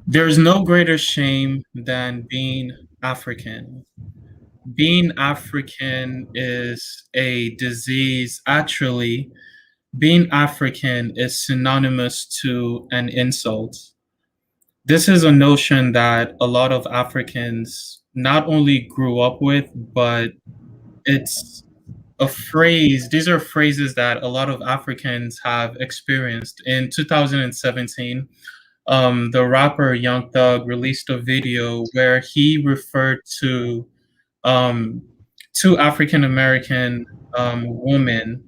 There's no greater shame than being African. Being African is a disease. Actually, being African is synonymous to an insult. This is a notion that a lot of Africans not only grew up with, but it's a phrase. These are phrases that a lot of Africans have experienced. In 2017, the rapper Young Thug released a video where he referred to um, two African American women,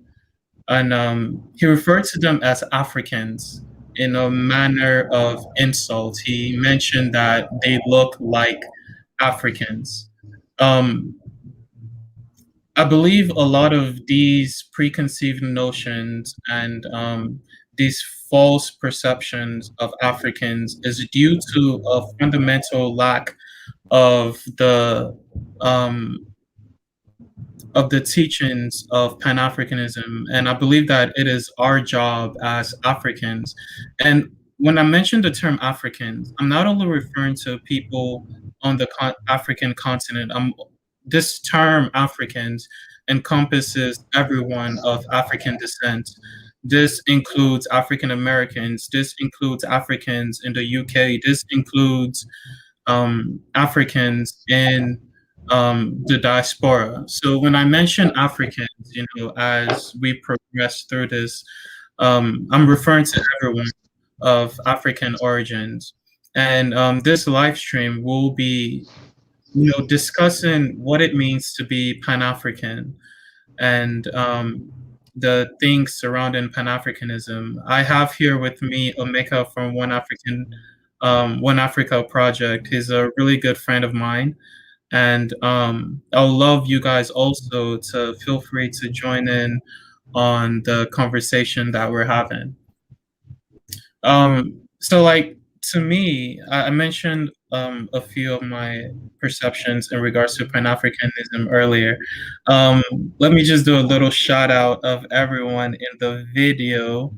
and he referred to them as Africans in a manner of insult. He mentioned that they look like Africans. Um, I believe a lot of these preconceived notions and these false perceptions of Africans is due to a fundamental lack of um, the teachings of Pan-Africanism, and I believe that it is our job as Africans. And when I mention the term Africans, I'm not only referring to people on the African continent. This term Africans encompasses everyone of African descent. This includes African Americans. This includes Africans in the UK. This includes Africans in the diaspora. So when I mention Africans, as we progress through this, I'm referring to everyone of African origins. And this live stream will be, discussing what it means to be Pan-African and the things surrounding Pan-Africanism. I have here with me Omeka from One Africa Project. He's a really good friend of mine. And I'll love you guys also to feel free to join in on the conversation that we're having. So like to me, I mentioned a few of my perceptions in regards to Pan-Africanism earlier. Um, Let me just do a little shout out of everyone in the video.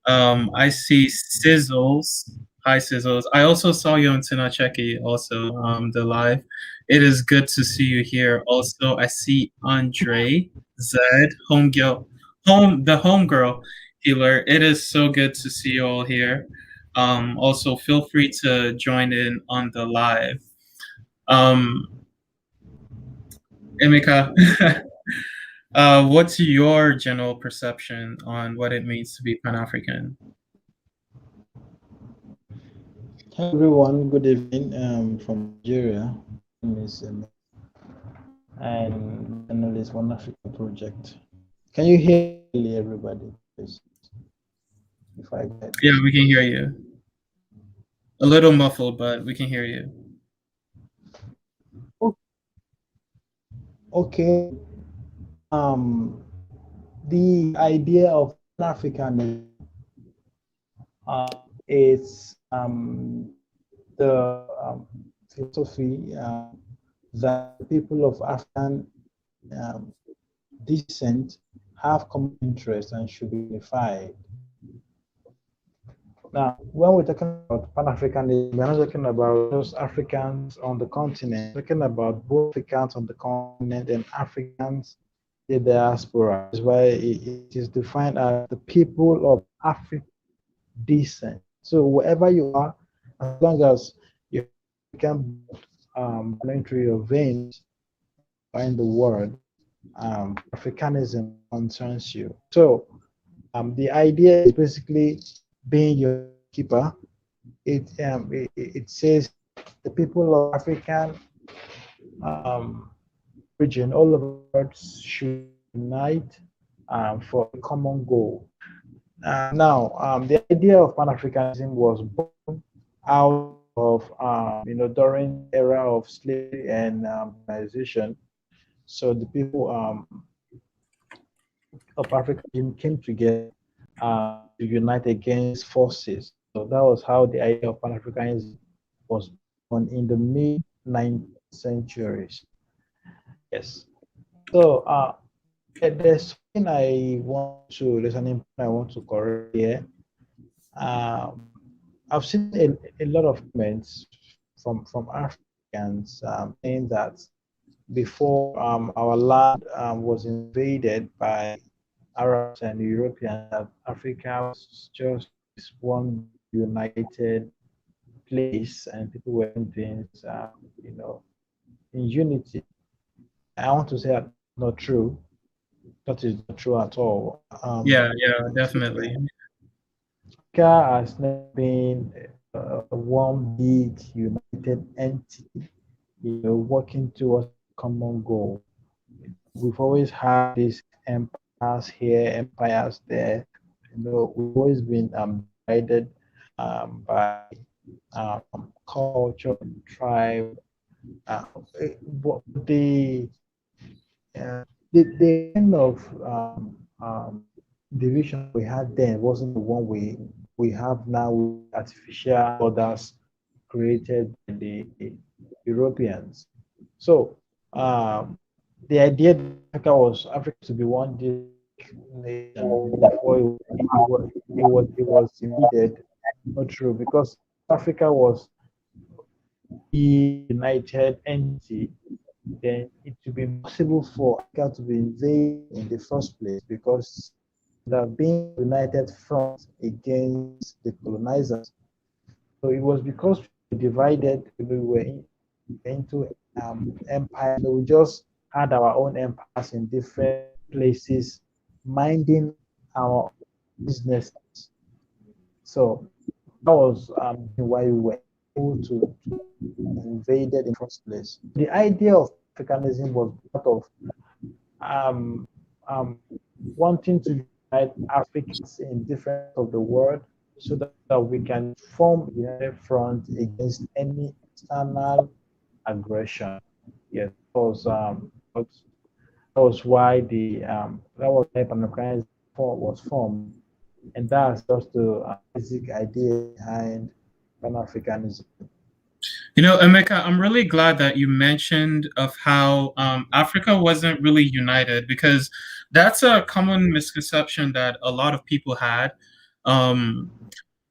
I see Sizzles. Hi, Sizzles. I also saw you on Tinacheki, also the live. It is good to see you here. Also, I see Andre Zed, the homegirl healer. It is so good to see you all here. Also, feel free to join in on the live. Um, Emeka, what's your general perception on what it means to be Pan-African? Hello everyone, good evening from Nigeria. My name is and channel is One Africa Project. Can you hear me, everybody? Please? If I get Yeah, we can hear you. A little muffled, but we can hear you. okay. The idea of Pan-Africanism is the philosophy that people of African descent have common interests and should be unified. Now, when we're talking about Pan-Africanism, we're not talking about just Africans on the continent. We're talking about both Africans on the continent and Africans in the diaspora. That's why it is defined as the people of African descent. So wherever you are, as long as you can enter your veins in the world, Africanism concerns you. So the idea is basically being your keeper. It says the people of African region all over the world should unite for a common goal. Now, the idea of Pan-Africanism was born out of during the era of slavery and colonization. So the people of Africa came together to unite against forces. So that was how the idea of Pan-Africanism was born in the mid 19th centuries. Yes. So there's something there's an important I want to correct here. I've seen a lot of comments from Africans saying that before our land was invaded by Arabs and Europeans, that Africa was just this one big united place and people were doing things, in unity. I want to say that that's not true. That is not true at all. Yeah, yeah, definitely. Africa has never been one big united entity, working towards a common goal. We've always had these empires here, empires there. We've always been divided by culture, tribe. Uh, but the kind of division that we had then wasn't the one we have now with artificial borders created by the Europeans. So the idea that Africa to be one nation before it was invaded not true because Africa was the united entity, then it would be impossible for Africa to be invaded in the first place because it would have been a united front against the colonizers. So it was because we were divided, we were into empires. So we just had our own empires in different places, minding our businesses. So that was why we were able to invaded in the first place. The idea of Africanism was part of um, um, wanting to unite Africans in different parts of the world so that we can form a united front against any external aggression. Yes, that was why Pan-Africanism was formed, and that's just the basic idea behind Pan-Africanism. You know, Emeka, I'm really glad that you mentioned of how Africa wasn't really united because that's a common misconception that a lot of people had. Um,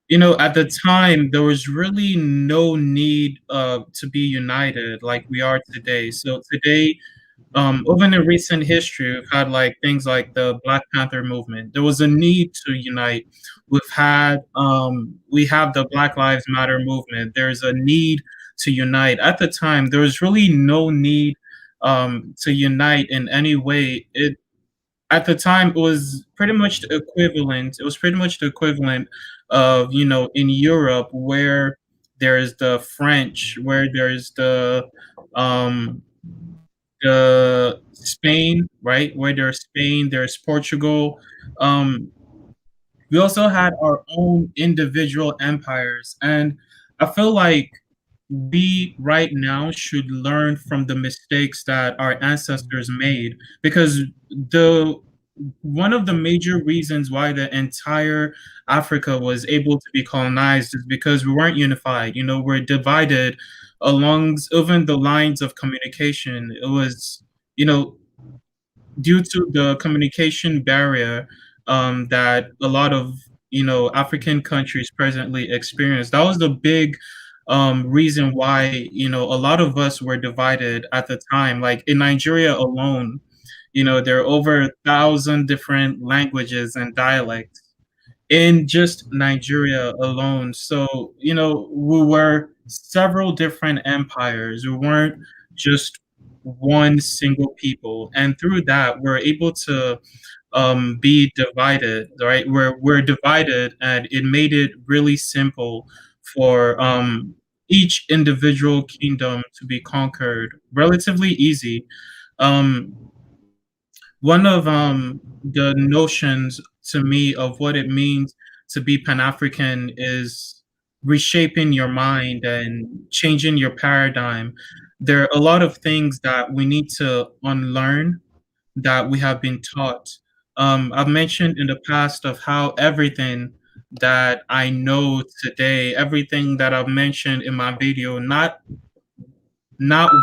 you know, at the time, there was really no need to be united like we are today. So today, even in recent history, we've had like things like the Black Panther movement. There was a need to unite. We have the Black Lives Matter movement. There's a need to unite. At the time, there was really no need to unite in any way. It At the time it was pretty much the equivalent. It was pretty much the equivalent of, you know, in Europe where there's the French, where there's um the Spain, right? Where there's Spain, there's Portugal. Um, we also had our own individual empires, and I feel like we right now should learn from the mistakes that our ancestors made because the one of the major reasons why the entire Africa was able to be colonized is because we weren't unified. You know, we're divided along even the lines of communication. It was, you know, due to the communication barrier that a lot of, you know, African countries presently experience. That was the big reason why, you know, a lot of us were divided at the time. Like in Nigeria alone, you know, there are over 1,000 different languages and dialects in just Nigeria alone. So, you know, we were several different empires. We weren't just one single people. And through that, we're able to be divided, right? We're divided, and it made it really simple for each individual kingdom to be conquered relatively easy. Um, One of the notions to me of what it means to be Pan-African is reshaping your mind and changing your paradigm. There are a lot of things that we need to unlearn that we have been taught. I've mentioned in the past of how everything that I know today, everything that I've mentioned in my video, not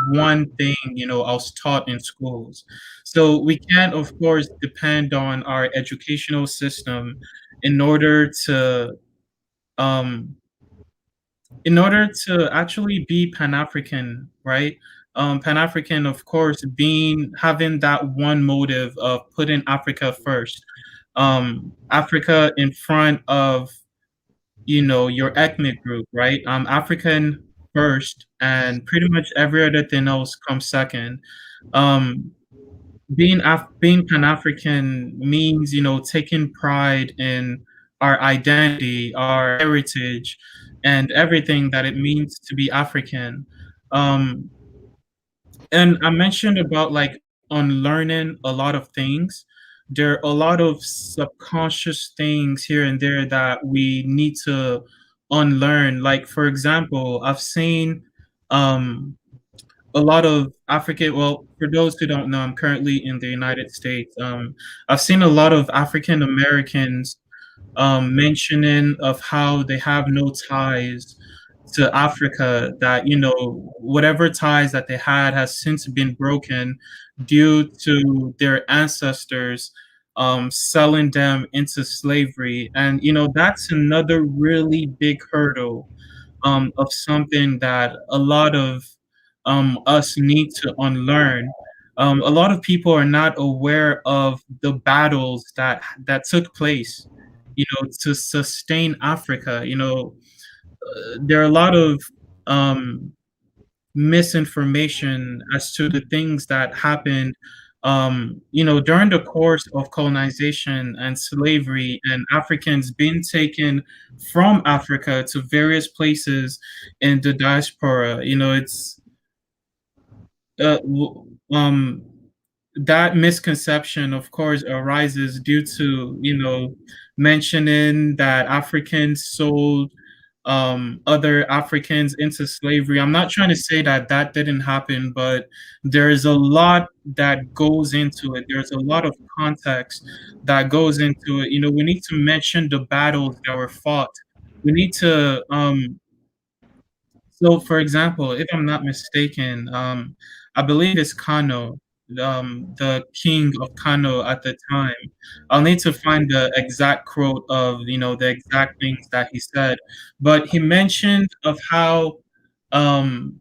one thing, you know, I was taught in schools. So we can't, of course, depend on our educational system in order to um, In order to actually be Pan-African, right? Pan-African, of course, being having that one motive of putting Africa first, Africa in front of your ethnic group, right? African first, and pretty much every other thing else comes second. Um, being Pan-African means taking pride in our identity, our heritage, and everything that it means to be African. Um, and I mentioned about like unlearning a lot of things. There are a lot of subconscious things here and there that we need to unlearn. Like for example, I've seen um a lot of African, well, for those who don't know, I'm currently in the United States. I've seen a lot of African Americans mentioning of how they have no ties to Africa, that, whatever ties that they had has since been broken due to their ancestors selling them into slavery. And, that's another really big hurdle of something that a lot of us need to unlearn. A lot of people are not aware of the battles that took place, to sustain Africa. There are a lot of um, misinformation as to the things that happened, during the course of colonization and slavery, and Africans being taken from Africa to various places in the diaspora. It's uh, w- um, that misconception, of course, arises due to mentioning that Africans sold other Africans into slavery. I'm not trying to say that that didn't happen, but there is a lot that goes into it. There's a lot of context that goes into it. We need to mention the battles that were fought. We need to so, for example, if I'm not mistaken, I believe it's Kano, the king of Kano at the time. I'll need to find the exact quote of, the exact things that he said, but he mentioned of how, um,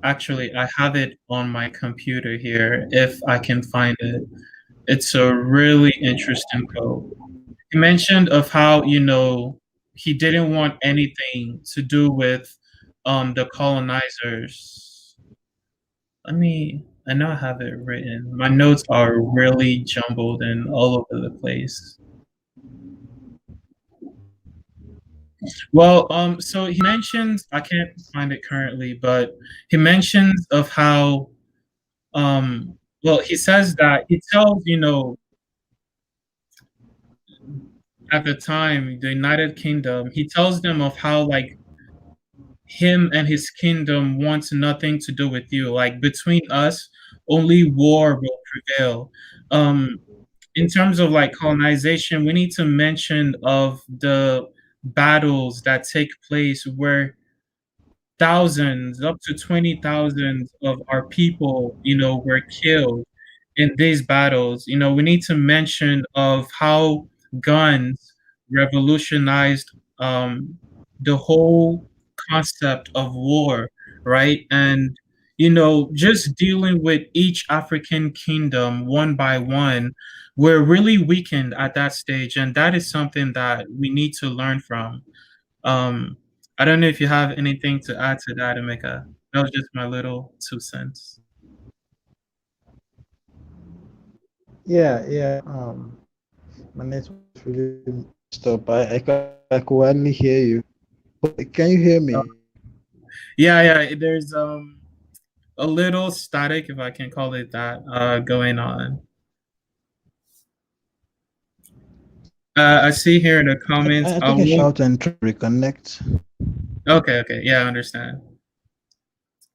actually, I have it on my computer here, if I can find it. It's a really interesting quote. He mentioned of how, he didn't want anything to do with the colonizers. I know I have it written. My notes are really jumbled and all over the place. Well, so he mentions, I can't find it currently, but he mentions of how, well, he says that he tells, at the time, the United Kingdom, he tells them of how, like, him and his kingdom wants nothing to do with you. Like, between us, only war will prevail. Um, in terms of like colonization, we need to mention of the battles that take place where thousands, up to 20,000 of our people, were killed in these battles. We need to mention of how guns revolutionized the whole concept of war, right? And just dealing with each African kingdom one by one, we're really weakened at that stage, and that is something that we need to learn from. um, I don't know if you have anything to add to that, Emeka. That was just my little 2 cents. Yeah. My network is really messed up. I could hardly hear you. Can you hear Uh, me? yeah, there's a little static, if I can call it that, going on. I see here in the comments. I I think I won't. shout and try to reconnect. Okay, yeah, I understand.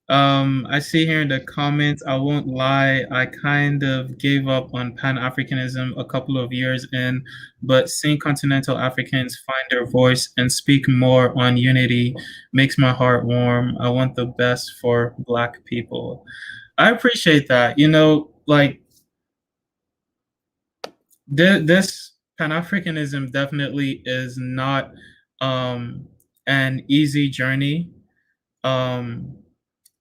I see here in the comments, I won't lie, I kind of gave up on Pan-Africanism a couple of years in, but seeing continental Africans find their voice and speak more on unity makes my heart warm. I want the best for Black people. I appreciate that. Like, this Pan-Africanism definitely is not um an easy journey, um,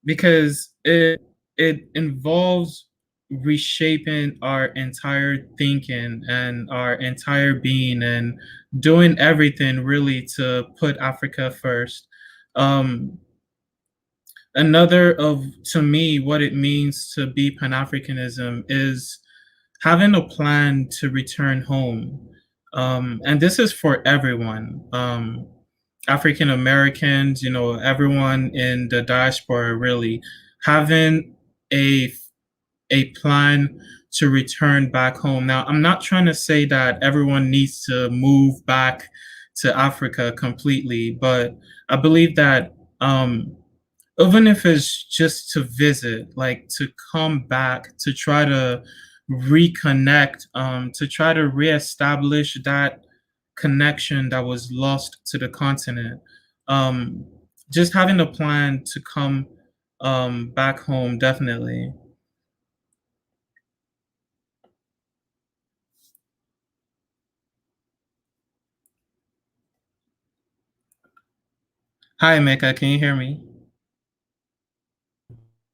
because it involves reshaping our entire thinking and our entire being and doing everything really to put Africa first. Um, Another of to me what it means to be Pan-Africanism is having a plan to return home. And this is for everyone. African Americans, everyone in the diaspora really having a a plan to return back home. Now, I'm not trying to say that everyone needs to move back to Africa completely, but I believe that even if it's just to visit, like to come back, to try to reconnect, to try to reestablish that connection that was lost to the continent. Um, just having a plan to come back home, definitely. Hi, Mecca, can you hear me?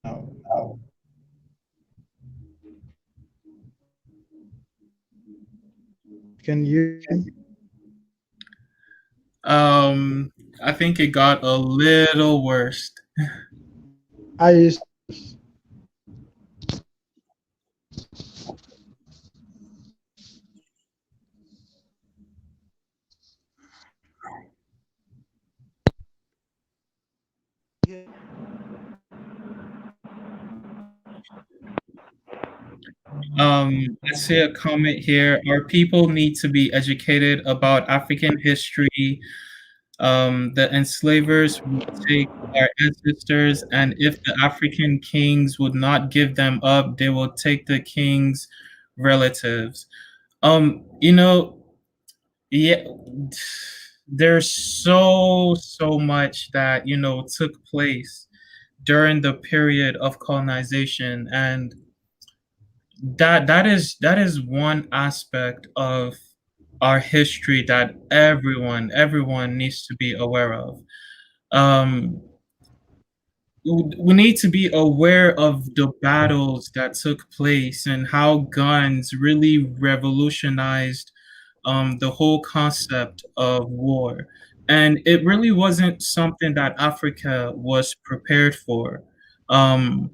Now, can you hear me? Um, I think it got a little worse. I used I see a comment here. Our people need to be educated about African history. The enslavers would take our ancestors, and if the African kings would not give them up, they will take the king's relatives. You know, yeah, there's so much that took place during the period of colonization, and that is one aspect of our history that everyone needs to be aware of. um we need to be aware of the battles that took place and how guns really revolutionized the whole concept of war, and it really wasn't something that Africa was prepared for. um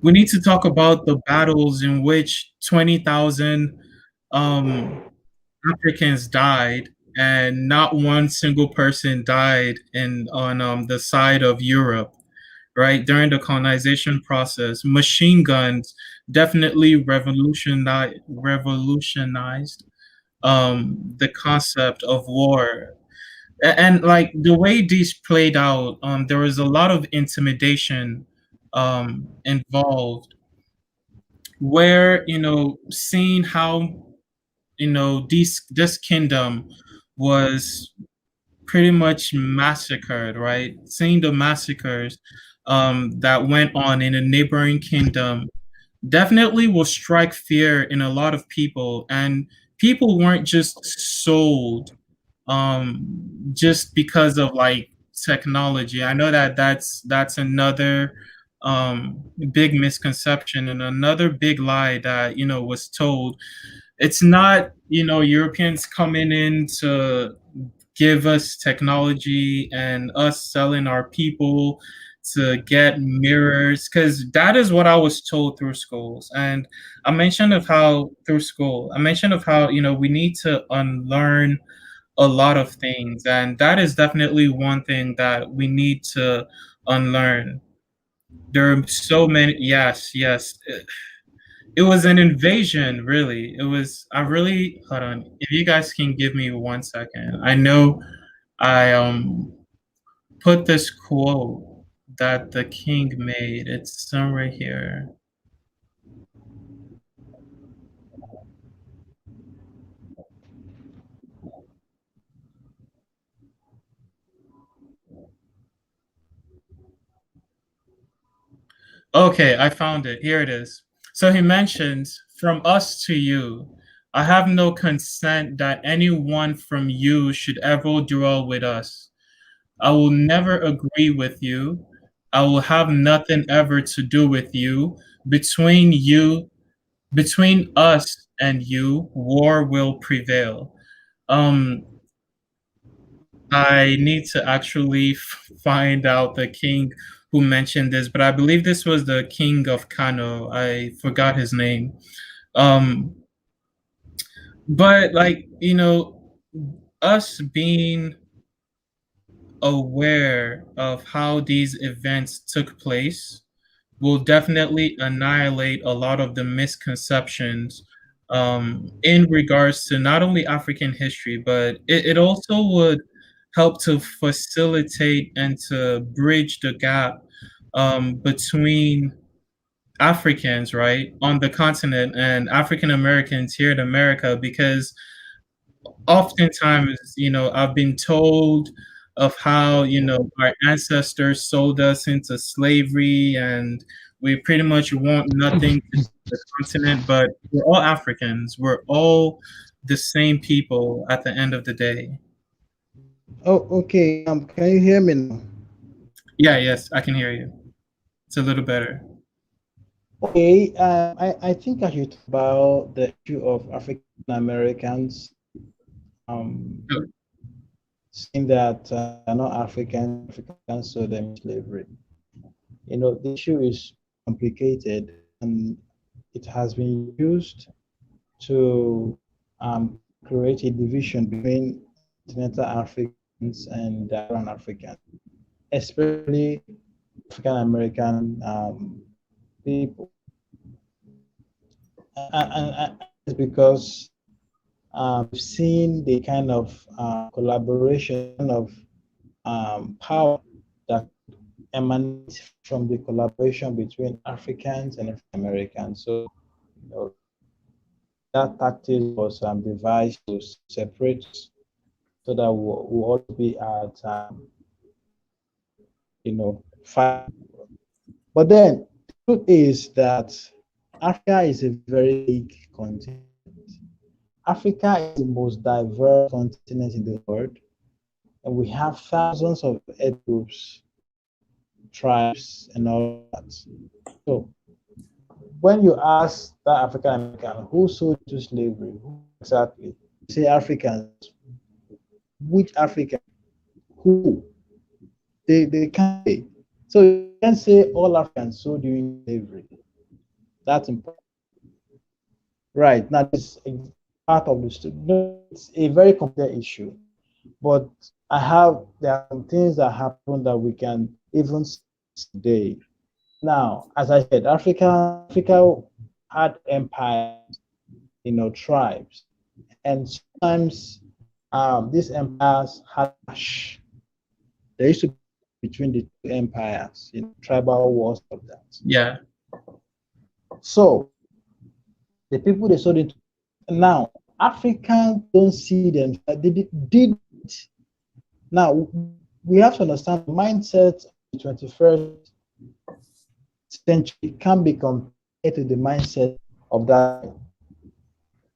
we need to talk about the battles in which 20,000 um, Africans died, and not one single person died in on the side of Europe, right? During the colonization process, machine guns definitely revolutionized the concept of war. And like the way these played out, there was a lot of intimidation involved, where seeing how this kingdom was pretty much massacred, right? Seeing the massacres that went on in a neighboring kingdom definitely will strike fear in a lot of people, and people weren't just sold just because of like technology. I know that that's another big misconception and another big lie that was told. It's not Europeans coming in to give us technology and us selling our people to get mirrors, because that is what I was told through schools. And I mentioned of how we need to unlearn a lot of things, and that is definitely one thing that we need to unlearn. There are so many. Yes, yes, it was an invasion, really. It was. I really hold on. If you guys can give me 1 second, I know I put this quote that the king made. It's somewhere here. Okay, I found it. Here it is. So he mentions, "From us to you." I have no consent that anyone from you should ever dwell with us. I will never agree with you. I will have nothing ever to do with you. Between you, between us and you, war will prevail. Um, I need to actually find out the king who mentioned this, but I believe this was the king of Kano. I forgot his name. Um, but like, us being aware of how these events took place will definitely annihilate a lot of the misconceptions in regards to not only African history, but it also would help to facilitate and to bridge the gap between Africans, right, on the continent and African Americans here in America, because oftentimes, I've been told of how, our ancestors sold us into slavery and we pretty much want nothing to do with the continent, but we're all Africans. We're all the same people at the end of the day. Oh, okay. Can you hear me now? Yeah, yes, I can hear you. It's a little better. Okay. I think I should talk about the issue of African Americans um, Oh, saying that they're not Africans, so they're in slavery. The issue is complicated and it has been used to create a division between continental Africans and Pan Africans, especially African American people. And it's because we've seen the kind of collaboration of power that emanates from the collaboration between Africans and African Americans. So, you know, that tactic was devised to separate so that we'll all be at, fight. But then, the truth is that Africa is a very big continent. Africa is the most diverse continent in the world, and we have thousands of ethnic groups, tribes, and all that. So, when you ask that African American who sold to slavery, who exactly? You say Africans. Which African? Who? They can't say. So you can say all Africans sold during slavery. That's important. Right. Now this is part of the story. No, it's a very complex issue. But there are some things that happen that we can even see today. Now, as I said, Africa had empires, tribes, and sometimes these empires had clash. There used to be between the two empires, tribal wars of that. yeah, So the people they sold into now, Africans don't see them. They did. Now we have to understand the mindset of the 21st century can be compared to the mindset of that.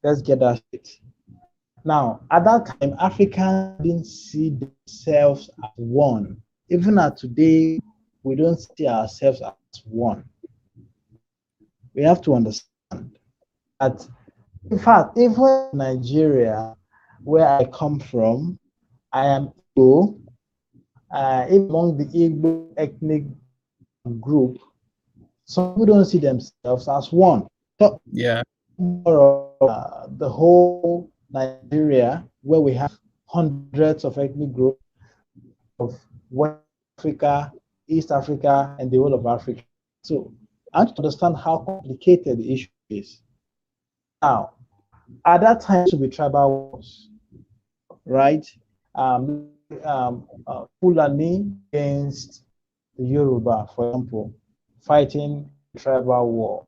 Let's get that straight. Now, at that time, Africans didn't see themselves as one. Even at today, we don't see ourselves as one. We have to understand that, in fact, even in Nigeria, where I come from, I am Igbo. Among the Igbo ethnic group, some people don't see themselves as one. So, yeah, the whole Nigeria, where we have hundreds of ethnic groups of West Africa, East Africa, and the whole of Africa. So I want to understand how complicated the issue is. Now, at that time, to be tribal wars, right? Fulani against the Yoruba, for example, fighting tribal war.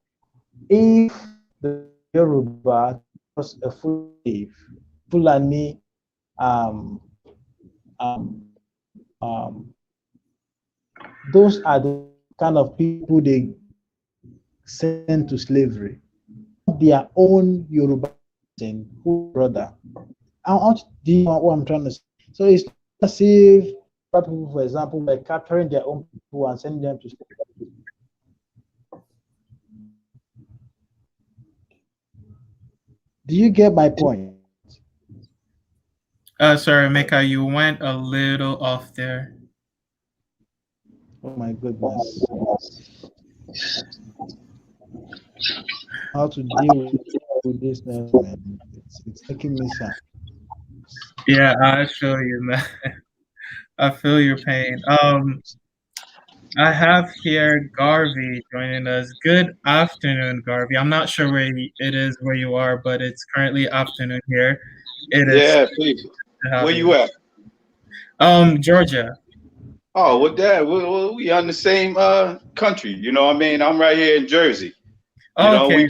If the Yoruba was a Fulani um, um, um, those are the kind of people they send to slavery. Their own Yoruba person who brother. I want do you know what I'm trying to say? So it's not as if black people, for example, were capturing their own people and sending them to slavery. Do you get my point? Sorry, Mecca, you went a little off there. Oh my goodness. How to deal with this now, man. It's making me sad. Yeah, I feel you, man. I feel your pain. I have here Garvey joining us. Good afternoon, Garvey. I'm not sure it is where you are, but it's currently afternoon here. It is Yeah, please. to have Where you. you at? Georgia. Oh, well, Dad, we on the same country. You know what I mean? I'm right here in Jersey. You know, Okay.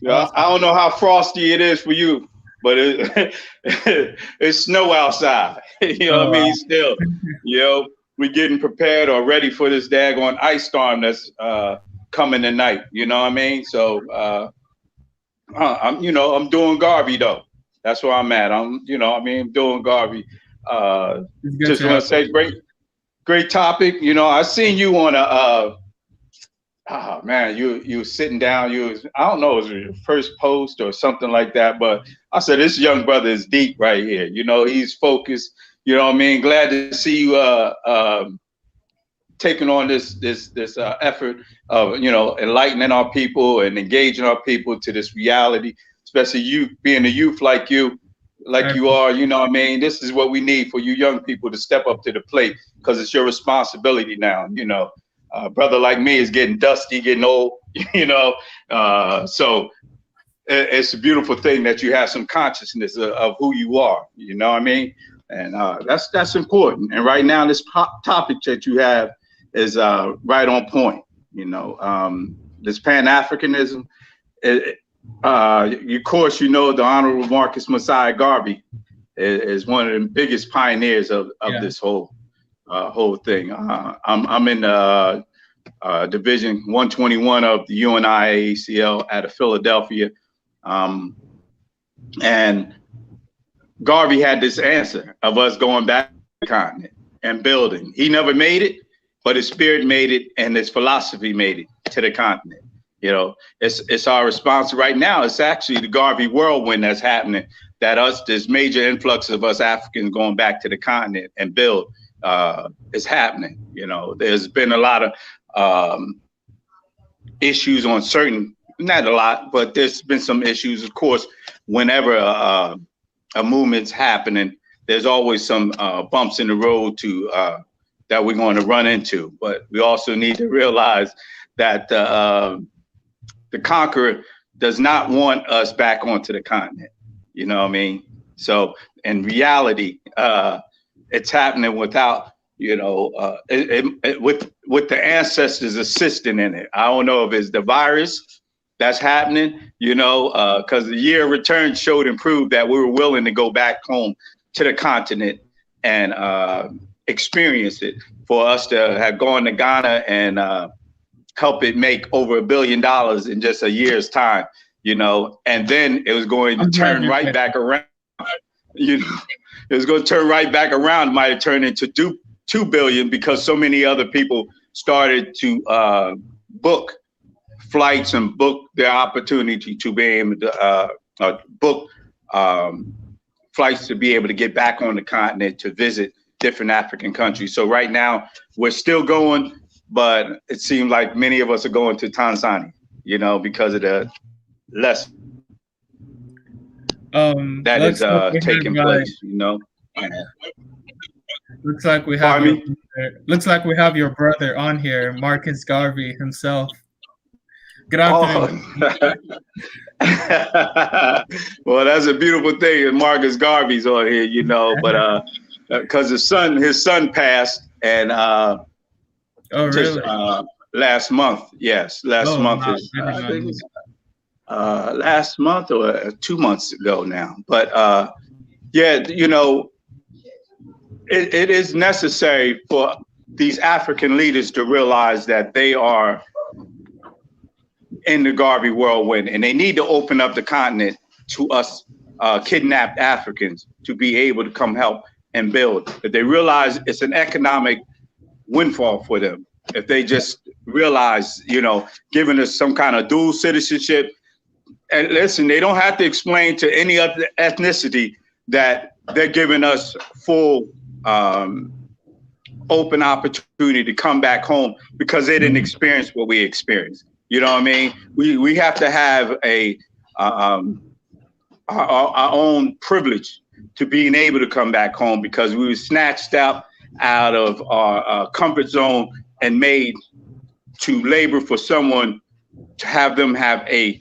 I don't know how frosty it is for you, but it's snow outside. You know what I mean? Still, you know, we're getting prepared or ready for this daggone ice storm that's coming tonight. You know what I mean? So I'm doing Garvey though. That's where I'm at. I'm doing Garvey. It's good Just to want have to say great topic. You know, I seen you on oh man, you sitting down. I don't know, it was your first post or something like that. But I said this young brother is deep right here. You know, he's focused. You know what I mean? Glad to see you taking on this effort of enlightening our people and engaging our people to this reality, especially you being a youth like you are. You know what I mean? This is what we need for you young people to step up to the plate, because it's your responsibility now. You know, brother like me is getting dusty, getting old. You know, so it's a beautiful thing that you have some consciousness of who you are. You know what I mean? And that's important. And right now, this topic that you have is right on point. You know, this Pan-Africanism. Of course, you know the Honorable Marcus Messiah Garvey is one of the biggest pioneers of this whole thing. I'm in Division 121 of the UNIACL out of Philadelphia, and Garvey had this answer of us going back to the continent and building. He never made it, but his spirit made it, and his philosophy made it to the continent. You know, it's our response right now. It's actually the Garvey whirlwind that's happening. This major influx of us Africans going back to the continent and build is happening. You know, there's been a lot of issues on not a lot, but there's been some issues. Of course, whenever a movement's happening, there's always some bumps in the road that we're going to run into. But we also need to realize that the conqueror does not want us back onto the continent. You know what I mean? So in reality, it's happening without, with the ancestors assisting in it. I don't know if it's the virus that's happening, because the year of return showed and proved that we were willing to go back home to the continent and experience it. For us to have gone to Ghana and help it make over $1 billion in just a year's time, and then it was going to turn right back around. It was going to turn right back around. Might have turned into $2 billion because so many other people started to book flights and book their opportunity to be able to book flights to be able to get back on the continent to visit different African countries. So right now we're still going, but it seems like many of us are going to Tanzania, because of the less that is taking place, Looks like we have looks like we have your brother on here, Marcus Garvey himself. Good afternoon. Well, that's a beautiful thing. And Marcus Garvey's on here, but because his son passed, and really? Last month, yes, last month is last month or 2 months ago now. But it is necessary for these African leaders to realize that they are in the Garvey whirlwind, and they need to open up the continent to us kidnapped Africans to be able to come help and build. If they realize it's an economic windfall for them, if they just realize, giving us some kind of dual citizenship. And listen, they don't have to explain to any other ethnicity that they're giving us full open opportunity to come back home because they didn't experience what we experienced. You know what I mean? We have to have our own privilege to being able to come back home because we were snatched out of our comfort zone and made to labor for someone to have them have a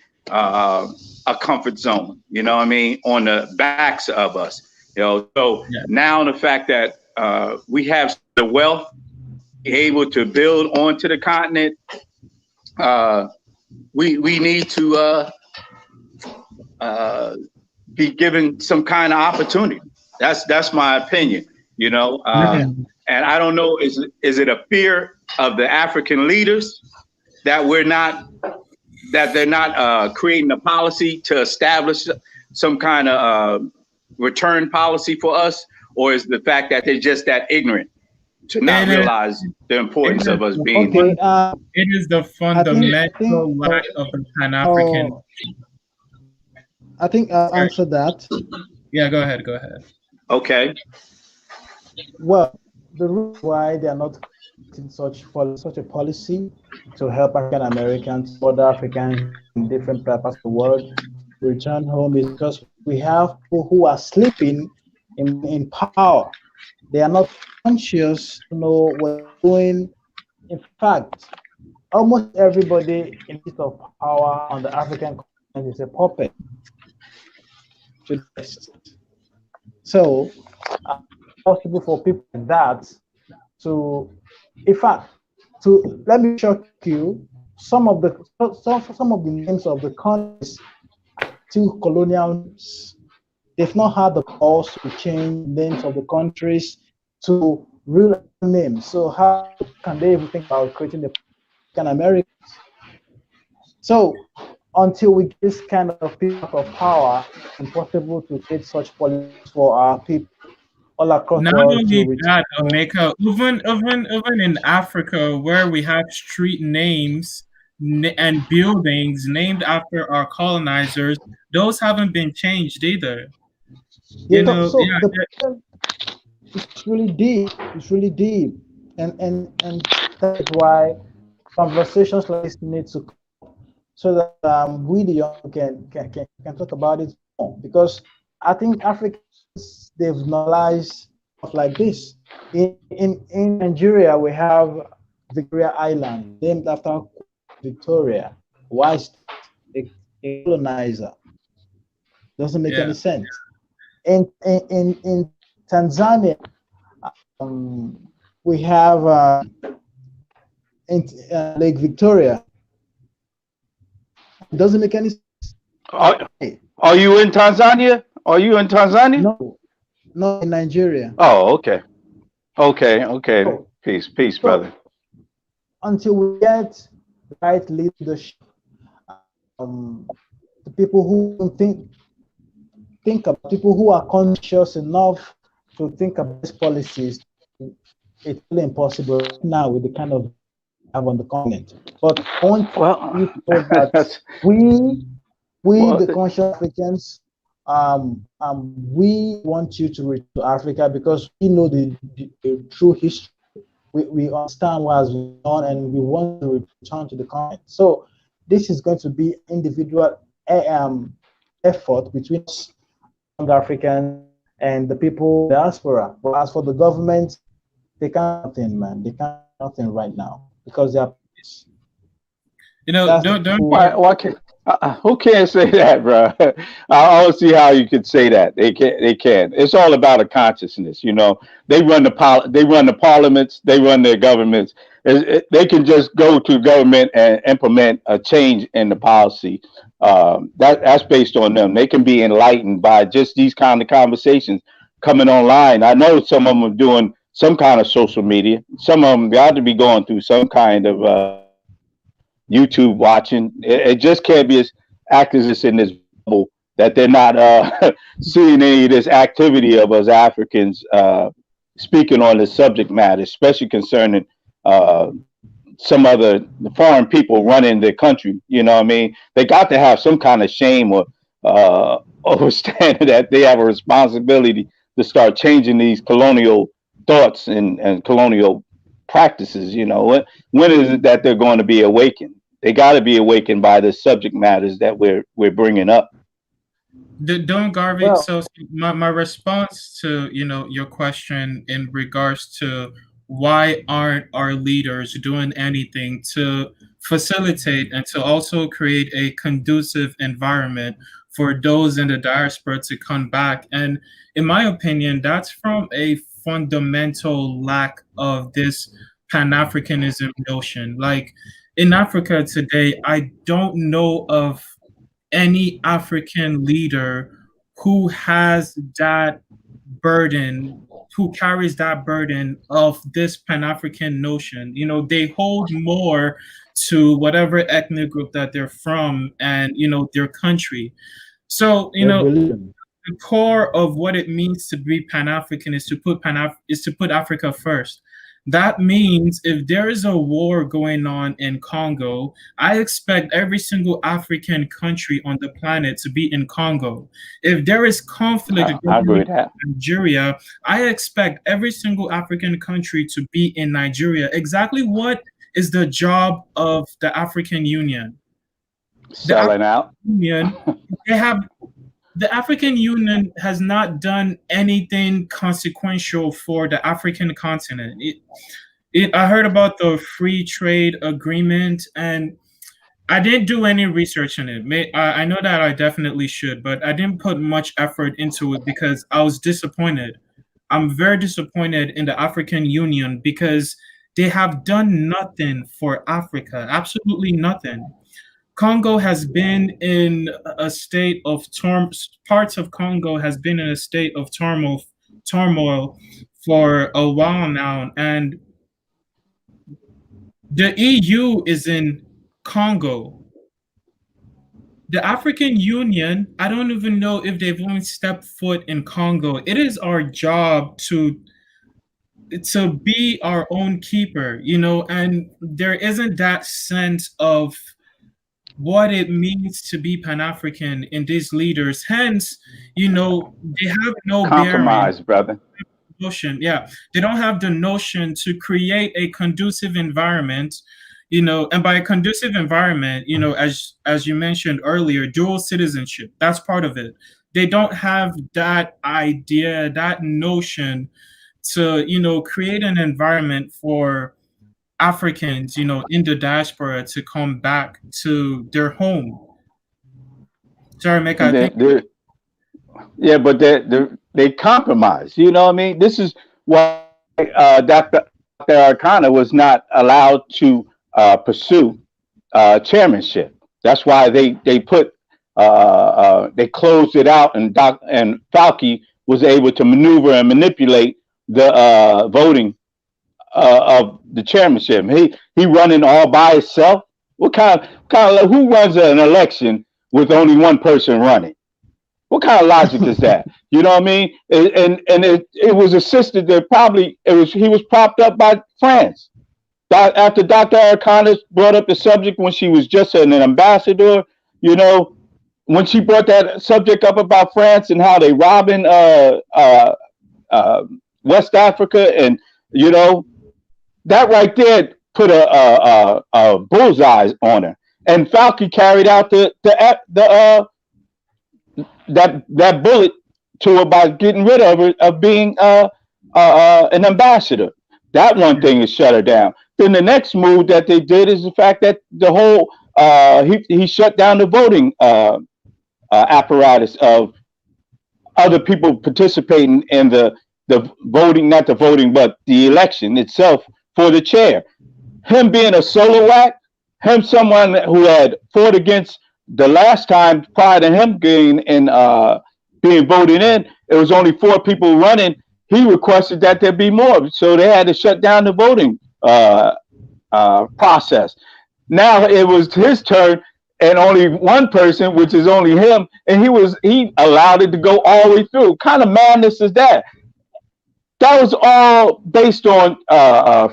comfort zone, you know what I mean, on the backs of us. So now the fact that we have the wealth, able to build onto the continent, we need to be given some kind of opportunity. That's my opinion, and I don't know, is it a fear of the African leaders that they're not creating a policy to establish some kind of return policy for us, or is the fact that they're just that ignorant to not realize the importance of us being okay, it is the fundamental lack of the Pan-African. I think I'll answer that. Yeah, go ahead. Okay. Well, the reason why they are not in such a policy to help African Americans, other Africans in different parts of the world return home is because we have people who are sleeping in power. They are not conscious to know what they're doing. In fact, almost everybody in seat of power on the African continent is a puppet. So, possible for people like that to, in fact, let me shock you. Some of the names of the countries are still colonial names. They've not had the balls to change names of the countries to real names. So how can they even think about creating the African Americans? So until we get this kind of people of power, it's impossible to create such policies for our people all across Not the world. only that, Omeka, even in Africa, where we have street names and buildings named after our colonizers, those haven't been changed either. It's really deep. It's really deep, and that's why conversations like this need to come so that we the young can talk about it more, because I think Africans, they've normalized stuff like this. In Nigeria, we have Victoria Island named after Victoria. Why is a colonizer? Doesn't make any sense. In Tanzania, we have Lake Victoria. It doesn't make any sense. Are you in Tanzania? Are you in Tanzania? No, in Nigeria. Oh, okay. So, peace, brother. Until we get the right leadership, the people who think about, people who are conscious enough to think about these policies, it's really impossible now with the kind of have on the continent. But I want you to know that the conscious Africans, we want you to return to Africa because we know the true history. We understand what has been done, and we want to return to the continent. So this is going to be individual effort between us, young Africans, and the people diaspora. But as for the government, they can't nothing, man. They can't nothing right now because they are. Why can't? Who can't say that, bro? I don't see how you could say that. They can't. It's all about a consciousness, They run the parliaments, they run their governments. They can just go to government and implement a change in the policy. That's based on them. They can be enlightened by just these kind of conversations coming online. I know some of them are doing some kind of social media. Some of them got to be going through some kind of YouTube watching. It just can't be as active as in this bubble that they're not seeing any of this activity of us Africans speaking on the subject matter, especially concerning uh, some other foreign people running the country. You know what I mean? They got to have some kind of shame or understanding that they have a responsibility to start changing these colonial thoughts and colonial practices. You know, when is it that they're going to be awakened? They got to be awakened by the subject matters that we're bringing up. Don't Garvey. Well, So my response to your question in regards to why aren't our leaders doing anything to facilitate and to also create a conducive environment for those in the diaspora to come back? And in my opinion, that's from a fundamental lack of this Pan-Africanism notion. Like in Africa today, I don't know of any African leader who has that burden, who carries that burden of this Pan African notion. They hold more to whatever ethnic group that they're from and, their country. So, their religion. the core of what it means to be Pan African is to put Africa first. That means if there is a war going on in Congo, I expect every single African country on the planet to be in Congo. If there is conflict I going agree on with that. in Nigeria, I expect every single African country to be in Nigeria. Exactly what is the job of the African Union? The Selling African out. Union, they have the African Union has not done anything consequential for the African continent. I heard about the free trade agreement, and I didn't do any research on it. I know that I definitely should, but I didn't put much effort into it because I was disappointed. I'm very disappointed in the African Union because they have done nothing for Africa, absolutely nothing. Congo has been in a state of parts of Congo has been in a state of turmoil for a while now, and the EU is in Congo. The African Union, I don't even know if they've only stepped foot in Congo. It is our job to be our own keeper, and there isn't that sense of what it means to be Pan-African in these leaders. Hence, they have no bearing Compromise, brother. notion. Yeah, they don't have the notion to create a conducive environment, and by a conducive environment, as you mentioned earlier, dual citizenship, that's part of it. They don't have that idea, that notion to, create an environment for Africans, in the diaspora to come back to their home. Sorry, Mecca, I think. Yeah, but they compromise. You know what I mean? This is why Dr. Arcana was not allowed to pursue chairmanship. That's why they put they closed it out, and Falke was able to maneuver and manipulate the voting of the chairmanship. He running all by himself. What kind of who runs an election with only one person running? What kind of logic is that? You know what I mean? And it was assisted that probably he was propped up by France. After Dr. Arcana brought up the subject when she was just an ambassador, when she brought that subject up about France and how they robbing West Africa, and that right there put a bullseye on her. And Falke carried out the that bullet to her by getting rid of her of being an ambassador. That one thing is shut her down. Then the next move that they did is the fact that the whole he shut down the voting apparatus of other people participating in the voting, not the voting, but the election itself for the chair. Him being a solo act, him someone who had fought against the last time prior to him getting in being voted in, it was only 4 people running. He requested that there be more, so they had to shut down the voting process. Now it was his turn. and only one person, which is only him, and he allowed it to go all the way through. What kind of madness is that? That was all based on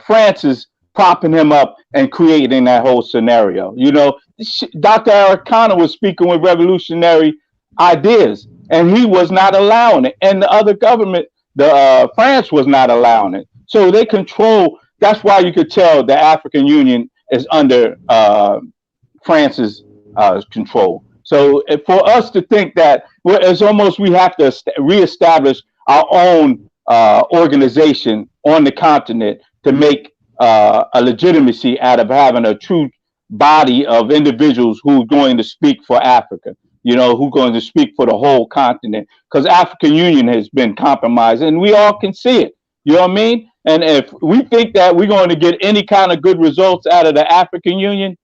Francis propping him up and creating that whole scenario. You know, Dr. Arcana was speaking with revolutionary ideas, and he was not allowing it, and the other government, the France, was not allowing it. So they control. That's why you could tell the African Union is under France's control. So for us to think that it's almost we have to reestablish our own organization on the continent to make a legitimacy out of having a true body of individuals who are going to speak for Africa, you know, who are going to speak for the whole continent. Because African Union has been compromised, and we all can see it. You know what I mean? And if we think that we're going to get any kind of good results out of the African Union,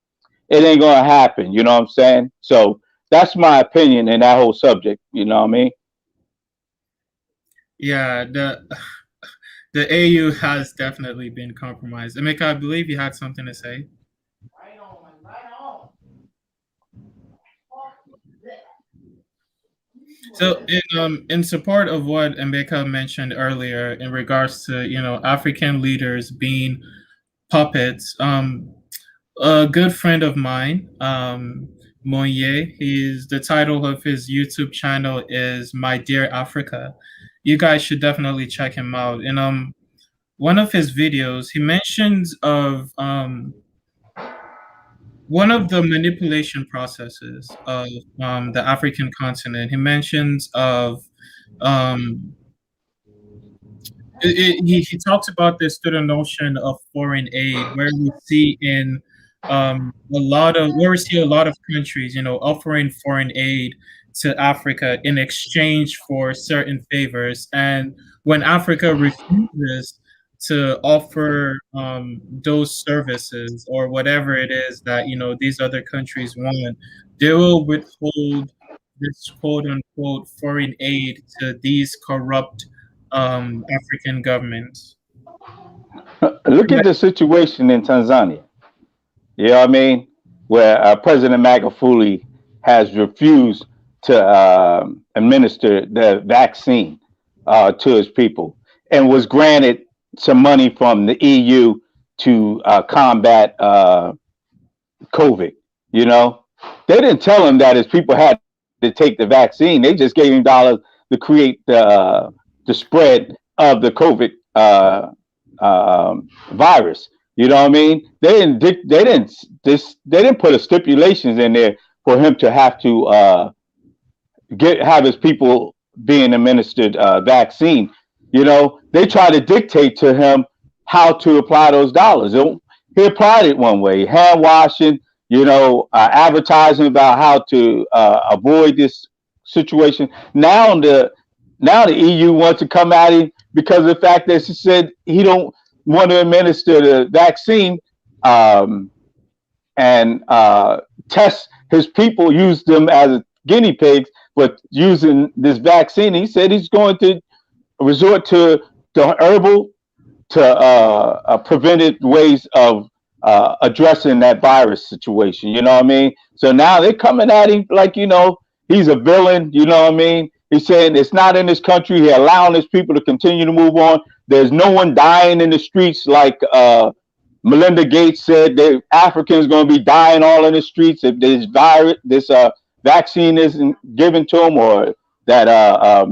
it ain't going to happen. You know what I'm saying? So that's my opinion in that whole subject. You know what I mean? Yeah, the AU has definitely been compromised. Emeka, I believe you had something to say. So in support of what Emeka mentioned earlier in regards to, you know, African leaders being puppets, a good friend of mine, Monye, the title of his YouTube channel is My Dear Africa. You guys should definitely check him out. In one of his videos, he mentions of one of the manipulation processes of the African continent. He mentions of he talks about this through the notion of foreign aid, where we see in where we see a lot of countries, you know, offering foreign aid to Africa in exchange for certain favors, and when Africa refuses to offer those services or whatever it is that, you know, these other countries want, they will withhold this quote unquote foreign aid to these corrupt African governments. Look at the situation in Tanzania. You know what I mean? Where President Magufuli has refused to administer the vaccine to his people, and was granted some money from the EU to combat COVID. You know, they didn't tell him that his people had to take the vaccine. They just gave him dollars to create the spread of the COVID virus. You know what I mean? They didn't put a stipulations in there for him to have to have his people being administered vaccine. You know, they try to dictate to him how to apply those dollars. He applied it one way: hand washing, you know, advertising about how to avoid this situation. Now the EU wants to come at him because of the fact that he said he don't want to administer the vaccine and test his people, use them as guinea pigs, but using this vaccine, he said he's going to resort to herbal, to preventive ways of addressing that virus situation. You know what I mean? So now they're coming at him like, you know, he's a villain. You know what I mean? He's saying it's not in this country. He's allowing his people to continue to move on. There's no one dying in the streets like Melinda Gates said. The Africans going to be dying all in the streets if this virus, this vaccine isn't given to them, or that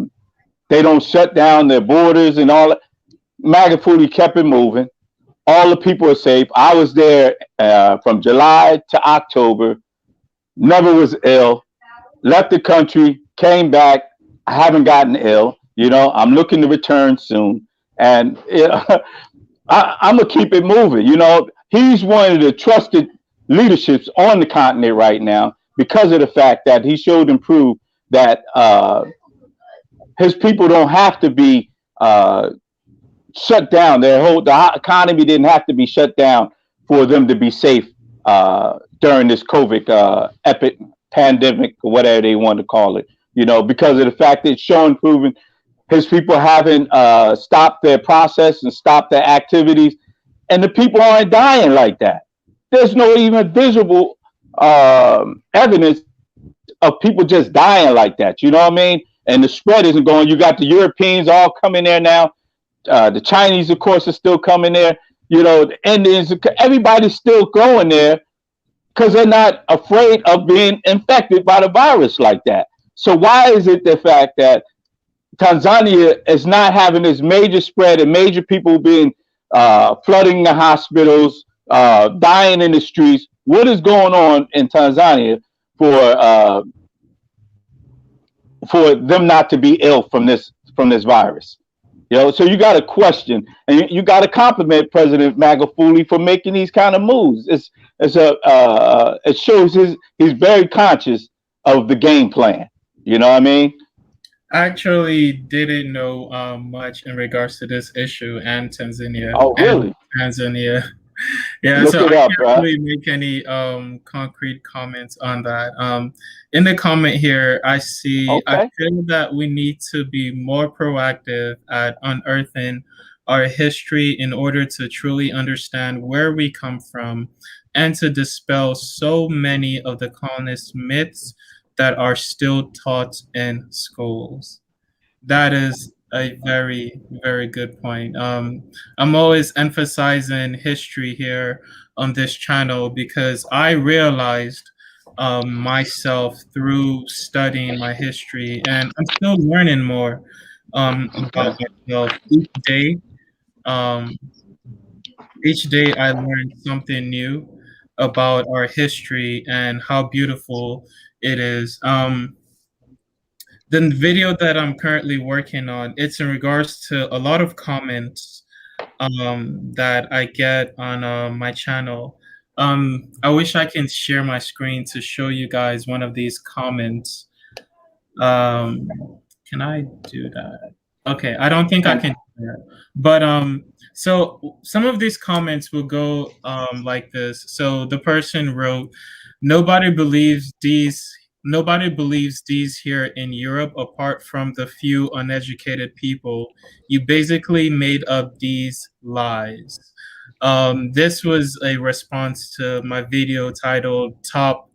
they don't shut down their borders and all that. Magufuli kept it moving. All the people are safe. I was there from July to October. Never was ill. Left the country. Came back. I haven't gotten ill. You know, I'm looking to return soon. And I'm going to keep it moving. You know, he's one of the trusted leaderships on the continent right now because of the fact that he showed and proved that his people don't have to be shut down. The economy didn't have to be shut down for them to be safe during this COVID epic pandemic, or whatever they want to call it. You know, because of the fact that it's showing, proven his people haven't stopped their process and stopped their activities, and the people aren't dying like that. There's no even visible evidence of people just dying like that. You know what I mean? And the spread isn't going. You got the Europeans all coming there now. The Chinese, of course, are still coming there. You know, the Indians, everybody's still going there because they're not afraid of being infected by the virus like that. So why is it the fact that Tanzania is not having this major spread and major people being flooding the hospitals, dying in the streets? What is going on in Tanzania for uh, for them not to be ill from this virus? You know, so you got to question and you got to compliment President Magufuli for making these kind of moves. It shows he's very conscious of the game plan. You know what I mean? Actually didn't know much in regards to this issue and Tanzania Oh, and really? Tanzania. Yeah, Look so it I up, can't bro. really make any concrete comments on that. In the comment here, I Okay. feel that we need to be more proactive at unearthing our history in order to truly understand where we come from and to dispel so many of the colonist myths that are still taught in schools. That is a very, very good point. I'm always emphasizing history here on this channel because I realized myself through studying my history, and I'm still learning more Okay. about myself day. Um, each day, I learn something new about our history and how beautiful it is. The video that I'm currently working on, it's in regards to a lot of comments that I get on my channel. I wish I can share my screen to show you guys one of these comments. Can I do that? Okay, I don't think I And can do that. But so some of these comments will go like this. So the person wrote, "Nobody believes these nobody believes these here in Europe apart from the few uneducated people. You basically made up these lies." This was a response to my video titled Top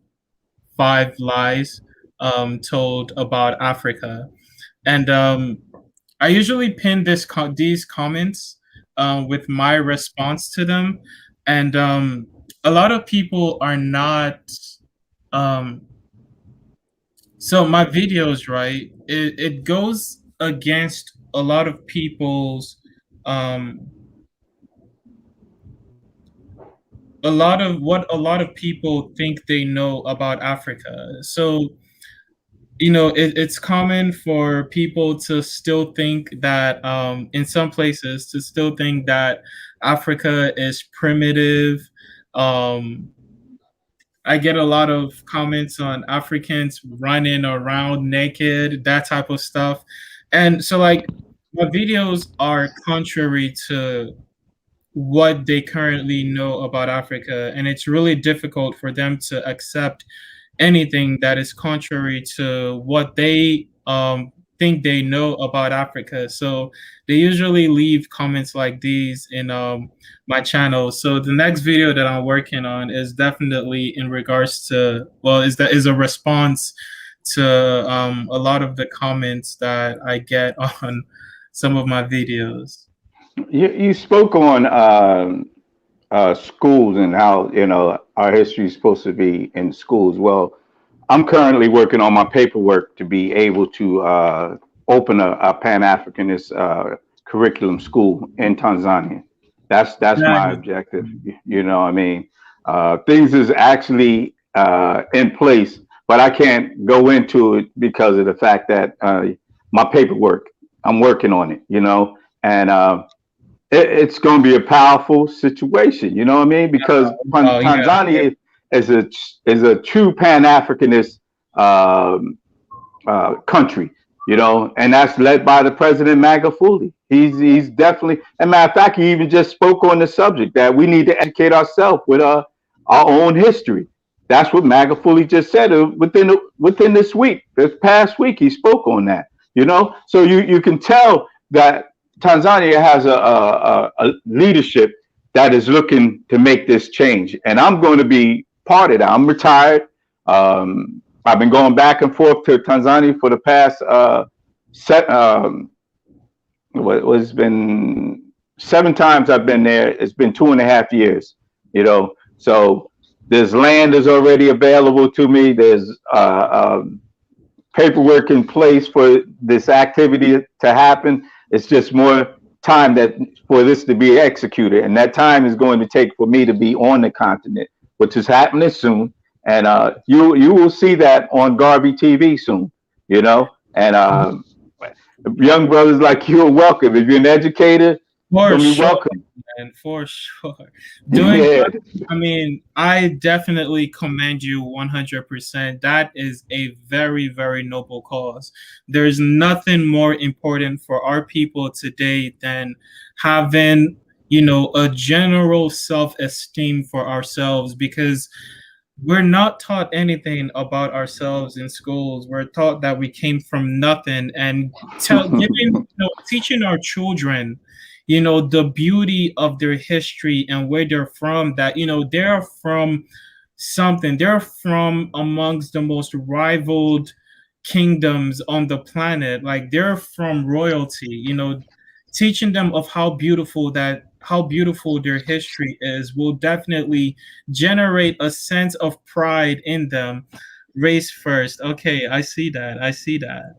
5 Lies Told About Africa. And I usually pin these comments with my response to them. And a lot of people are not. Um, so my videos, right? It goes against a lot of people's um, a lot of people think they know about Africa. So it's common for people to still think that in some places to still think that Africa is primitive. um, I get a lot of comments on Africans running around naked, that type of stuff. And so like my videos are contrary to what they currently know about Africa, and it's really difficult for them to accept anything that is contrary to what they think they know about Africa. So they usually leave comments like these in my channel. So the next video that I'm working on is definitely in regards to, well, is a response to a lot of the comments that I get on some of my videos. you spoke on schools and how our history is supposed to be in schools. Well, I'm currently working on my paperwork to be able to open a Pan-Africanist curriculum school in Tanzania. That's That my is, objective. You know, what I mean, things is actually in place, but I can't go into it because of the fact that my paperwork. I'm working on it. You know, and it's going to be a powerful situation. You know what I mean? Because oh yeah, Tanzania is a true Pan Africanist country. You know, and that's led by the president Magufuli. He's definitely. As a matter of fact, he even just spoke on the subject that we need to educate ourselves with our own history. That's what Magufuli just said within this past week. He spoke on that. You know, so you can tell that Tanzania has a leadership that is looking to make this change, and I'm going to be parted. I'm retired. I've been going back and forth to Tanzania for the past set. What was been 7 times I've been there. It's been 2.5 years. You know, so there's land is already available to me. There's paperwork in place for this activity to happen. It's just more time that for this to be executed, and that time is going to take for me to be on the continent, which is happening soon. And you will see that on Garvey TV soon. You know, and young brothers like you are welcome. If you're an educator, you're For gonna be sure, welcome. man, for sure. Doing Yeah. that, I mean, I definitely commend you 100%. That is a very, very noble cause. There's nothing more important for our people today than having, a general self-esteem for ourselves, because we're not taught anything about ourselves in schools. We're taught that we came from nothing, and teaching our children, the beauty of their history and where they're from, that, they're from something. They're from amongst the most rivaled kingdoms on the planet. Like, they're from royalty, teaching them of how beautiful their history is will definitely generate a sense of pride in them. Race first. Okay, I see that. I see that.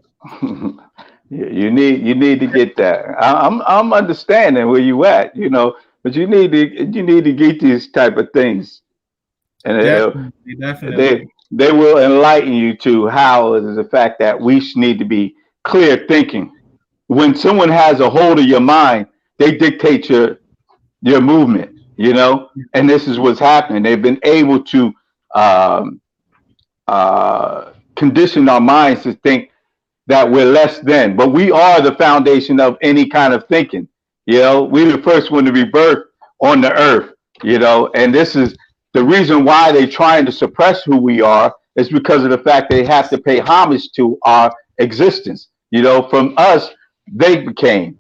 You need to get that. I'm understanding where you at, but you need to get these type of things, and Definitely, definitely. they will enlighten you to how it is the fact that we need to be clear thinking. When someone has a hold of your mind, they dictate your movement, and this is what's happening. They've been able to um, condition our minds to think that we're less than, but we are the foundation of any kind of thinking. We're the first one to be birthed on the earth, and this is the reason why they're trying to suppress who we are is because of the fact they have to pay homage to our existence. From us, they became,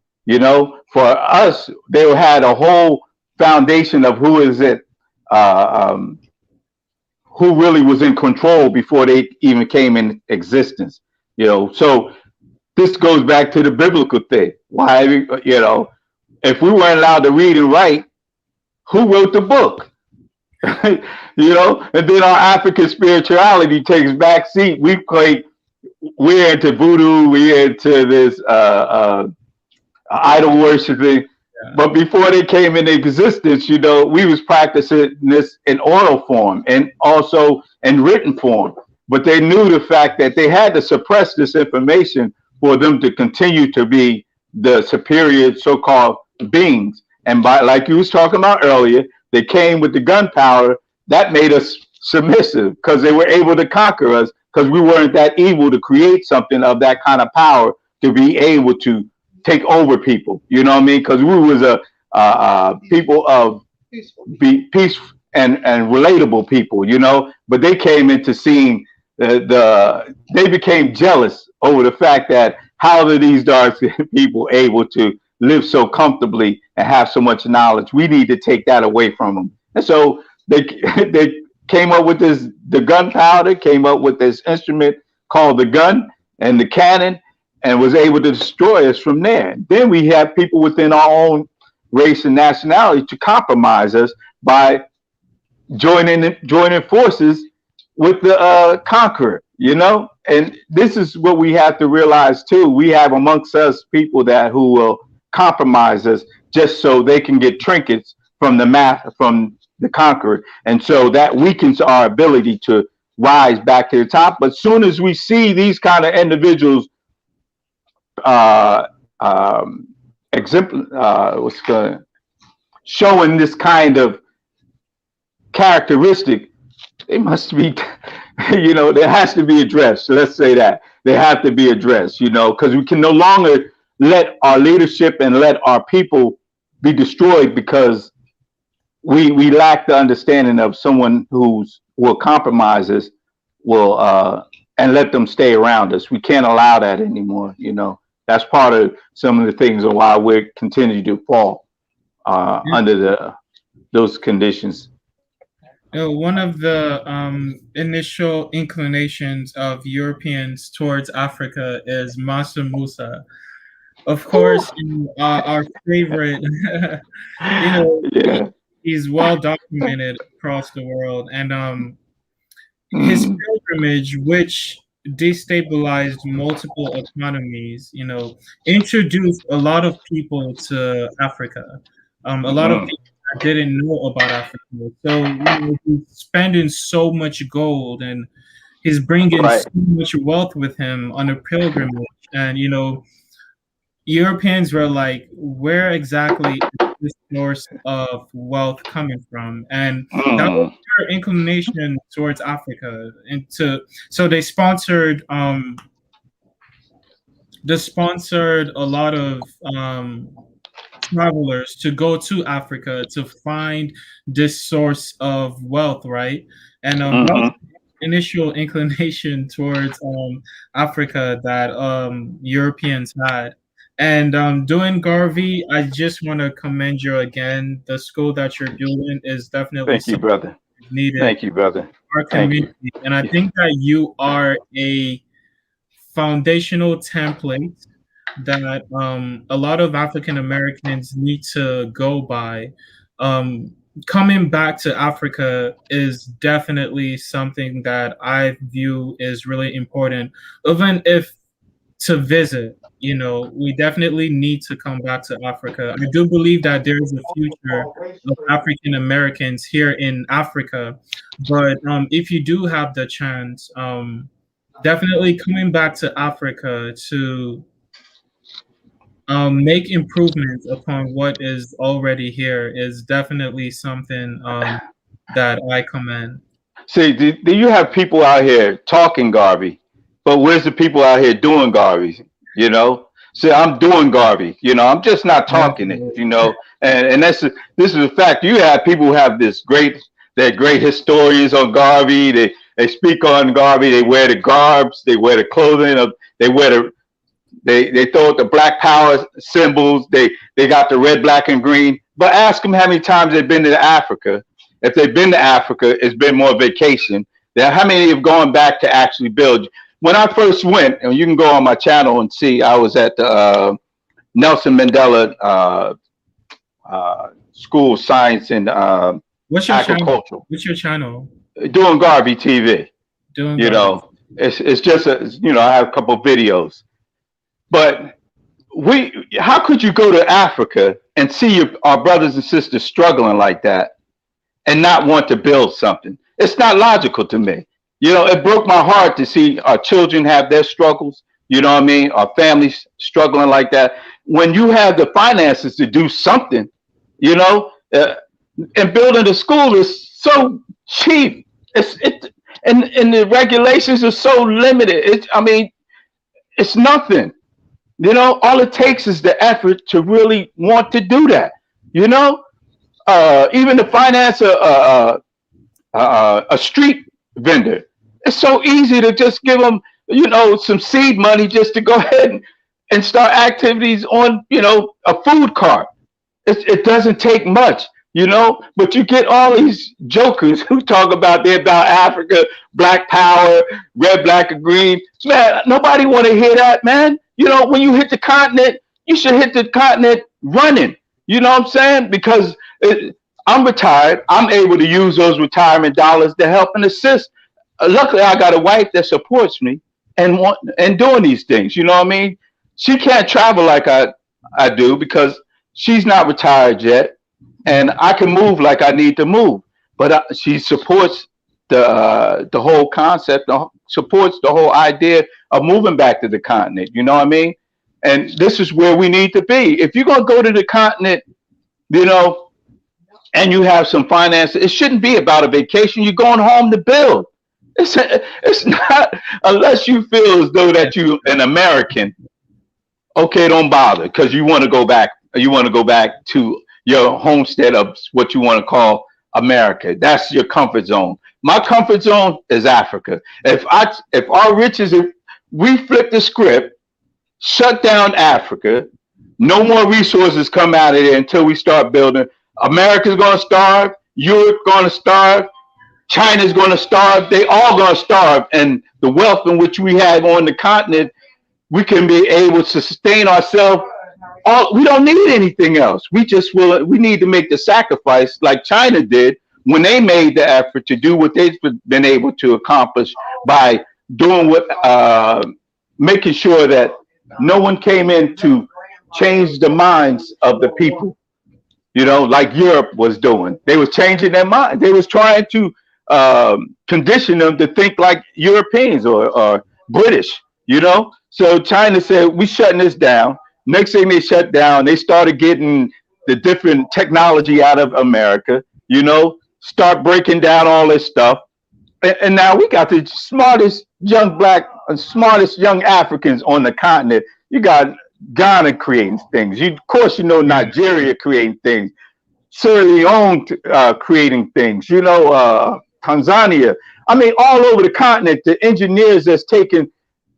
for us, they had a whole foundation of who is it, uh, um, who really was in control before they even came in existence. So this goes back to the biblical thing. Why, if we weren't allowed to read and write, who wrote the book? And then our African spirituality takes back seat. We're into voodoo, we're into this idol worshiping. Yeah. But before they came into existence, we was practicing this in oral form and also in written form. But they knew the fact that they had to suppress this information for them to continue to be the superior so-called beings. And by, like you was talking about earlier, they came with the gunpowder that made us submissive because they were able to conquer us because we weren't that evil to create something of that kind of power to be able to take over people. You know what I mean? Because we was a people of be peace and relatable people, but they came into seeing they became jealous over the fact that how are these dark people able to live so comfortably and have so much knowledge? We need to take that away from them. And so they they came up with the gunpowder, came up with this instrument called the gun and the cannon, and was able to destroy us from there. Then we have people within our own race and nationality to compromise us by joining forces with the conqueror, and this is what we have to realize too. We have amongst us people who will compromise us just so they can get trinkets from from the conqueror, and so that weakens our ability to rise back to the top. But soon as we see these kind of individuals uh, um, showing this kind of characteristic, they must be, there has to be addressed. So let's say that they have to be addressed, because we can no longer let our leadership and let our people be destroyed because we lack the understanding of someone will compromise us, and let them stay around us. We can't allow that anymore. That's part of some of the things of why we continue to fall Yeah. under those conditions. One of the initial inclinations of Europeans towards Africa is Masa Musa. Of Whew. course, our favorite, you know, Yeah. he's well documented across the world, and his Mm, pilgrimage, which destabilized multiple economies, introduced a lot of people to Africa. A lot of mm. people that didn't know about Africa. So he's spending so much gold, and he's bringing Right. so much wealth with him on a pilgrimage. And Europeans were like, where exactly is this source of wealth coming from? And that was Mm. their inclination towards Africa. So they sponsored a lot of travelers to go to Africa to find this source of wealth, right? And that was Hmm. the initial inclination towards Africa that Europeans had. And doing Garvey, I just want to commend you again. The school that you're building is definitely Thank you, something brother. needed Thank you, brother. in our Thank you. community. And I think that you are a foundational template that a lot of African Americans need to go by. Um, Coming back to Africa is definitely something that I view is really important, even if to visit. We definitely need to come back to Africa. I do believe that there is a future of African Americans here in Africa, but if you do have the chance, definitely coming back to Africa to make improvements upon what is already here is definitely something that I commend. See, do you have people out here talking Garvey, but where's the people out here doing Garvey? You know, see, I'm doing Garvey. I'm just not talking it. And this is a fact. You have people who have they're great historians on Garvey. They speak on Garvey. They wear the garbs. They wear the clothing of. They wear they throw out the Black Power symbols. They got the red, black, and green. But ask them how many times they've been to Africa. If they've been to Africa, it's been more vacation. How many have gone back to actually build? When I first went, and you can go on my channel and see, I was at the Nelson Mandela School of Science and What's your channel? Agricultural, What's your channel? doing Garvey TV. Doing You garbage. know, it's just I have a couple videos, but how could you go to Africa and see our brothers and sisters struggling like that and not want to build something? It's not logical to me. It broke my heart to see our children have their struggles. You know what I mean? Our families struggling like that. When you have the finances to do something, you know, uh, and building a school is so cheap. And the regulations are so limited. It's nothing. All it takes is the effort to really want to do that. You know, even to finance a street vendor, it's so easy to just give them, some seed money just to go ahead and start activities on, a food cart. It doesn't take much, but you get all these jokers who talk about they're about Africa, Black Power, red, black, and green. Man, nobody want to hear that, man. When you hit the continent, you should hit the continent running. You know what I'm saying? Because I'm retired. I'm able to use those retirement dollars to help and assist. Luckily, I got a wife that supports me and doing these things. You know what I mean? She can't travel like I do because she's not retired yet, and I can move like I need to move. But she supports the whole concept, supports the whole idea of moving back to the continent. You know what I mean? And this is where we need to be. If you're gonna go to the continent, and you have some finances, it shouldn't be about a vacation. You're going home to build. It's not unless you feel as though that you an American. Okay, don't bother because you want to go back. You want to go back to your homestead of what you want to call America. That's your comfort zone. My comfort zone is Africa. If our riches, if we flip the script, shut down Africa, no more resources come out of there until we start building. America's going to starve. Europe's going to starve. China's going to starve. They all going to starve. And the wealth in which we have on the continent, we can be able to sustain ourselves. We don't need anything else. We just will. We need to make the sacrifice like China did when they made the effort to do what they've been able to accomplish by doing what, making sure that no one came in to change the minds of the people, like Europe was doing. They was changing their mind. They was trying to condition them to think like Europeans or British. So China said, we shutting this down. Next thing they shut down, they started getting the different technology out of America, start breaking down all this stuff. And now we got the smartest young black and smartest young Africans on the continent. You got Ghana creating things. Of course, Nigeria creating things. Sierra Leone creating things. Tanzania. I mean, all over the continent, the engineers that's taking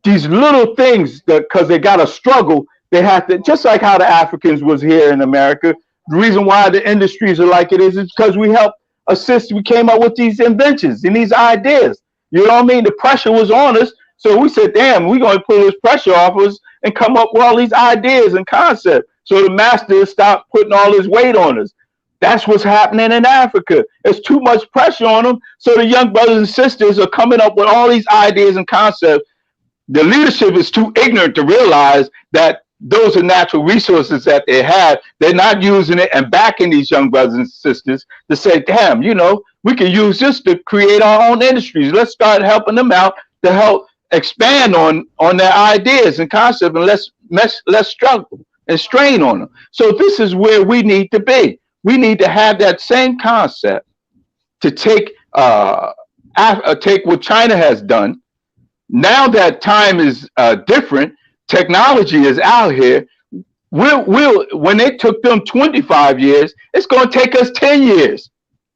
these little things because they got to struggle. They have to, just like how the Africans was here in America. The reason why the industries are like it is because we helped assist. We came up with these inventions and these ideas. You know what I mean? The pressure was on us. So we said, damn, we're going to pull this pressure off us and come up with all these ideas and concepts. So the masters stopped putting all this weight on us. That's what's happening in Africa. There's too much pressure on them. So the young brothers and sisters are coming up with all these ideas and concepts. The leadership is too ignorant to realize that those are natural resources that they have. They're not using it and backing these young brothers and sisters to say, damn, we can use this to create our own industries. Let's start helping them out to help expand on their ideas and concepts, and let's struggle and strain on them. So this is where we need to be. We need to have that same concept to take what China has done. Now that time is different, technology is out here. When it took them 25 years, it's going to take us 10 years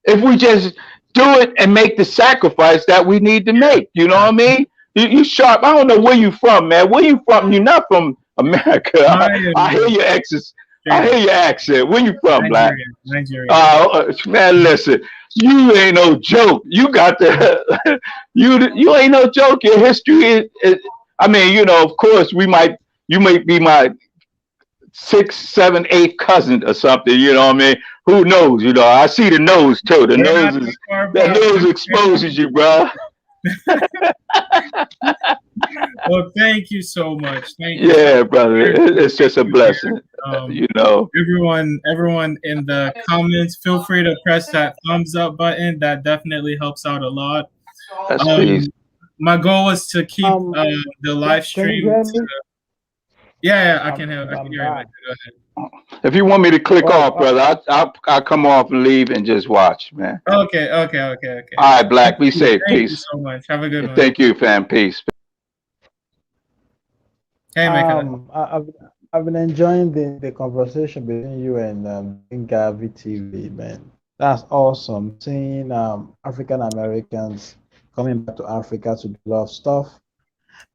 if we just do it and make the sacrifice that we need to make. You know what I mean? You sharp. I don't know where you from, man. Where you from? You're not from America. I hear your accent. I hear your accent. Where you from, Black? Nigeria. Man, listen. You ain't no joke. You got the you ain't no joke. Your history is I mean, of course you might be my 6th, 7th, 8th cousin or something, you know what I mean? Who knows? I see the nose too. The nose exposes you, bro. Well, thank you so much. Thank you. Yeah, brother. It's just a blessing. Everyone in the comments, feel free to press that thumbs up button. That definitely helps out a lot. That's please. My goal was to keep the live stream. Yeah, I can hear you. Go ahead. If you want me to click off, brother, I'll come off and leave and just watch, man. Okay. All right, Black. Be safe. Thank Peace. you so much. Have a good one. Thank you, fam. Peace. Hey, I've been enjoying the conversation between you and Garvey TV, man. That's awesome. Seeing African Americans coming back to Africa to do a lot of stuff,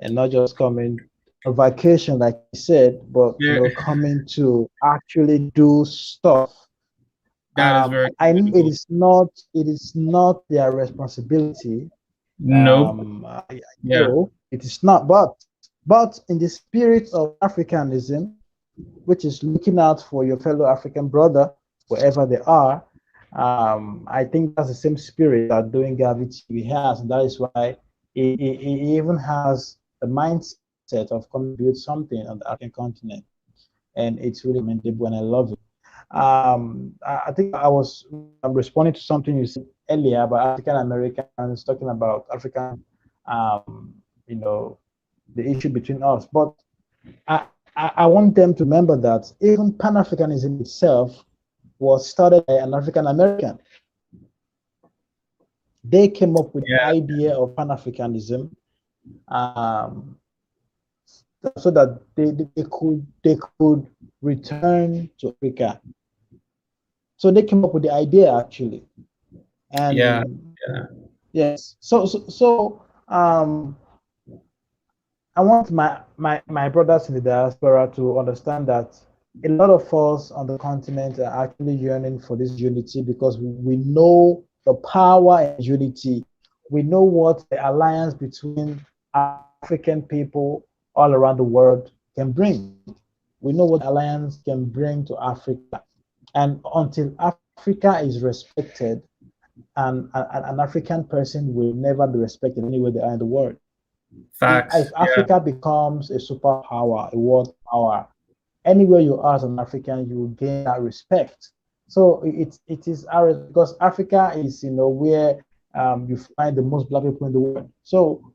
and not just coming on vacation, like you said, but coming to actually do stuff. That is very. I know it is not their responsibility. No. It is not. But in the spirit of Africanism, which is looking out for your fellow African brother, wherever they are, I think that's the same spirit that Doing Garvey TV has, and that is why it even has the mindset of contribute something on the African continent, and it's really commendable, and I love it. I think I'm responding to something you said earlier about African Americans, talking about African, the issue between us. But I want them to remember that even Pan-Africanism itself was started by an African American. They came up with the idea of Pan-Africanism, so that they could return to Africa. So they came up with the idea actually, and yes. So I want my brothers in the diaspora to understand that a lot of us on the continent are actually yearning for this unity, because we know the power and unity. We know what the alliance between African people all around the world can bring. We know what alliance can bring to Africa. And until Africa is respected, an African person will never be respected anywhere they are in the world. If Facts. Yeah. Africa becomes a superpower, a world power, anywhere you are as an African, you will gain that respect. So it is our, because Africa is, where you find the most black people in the world. So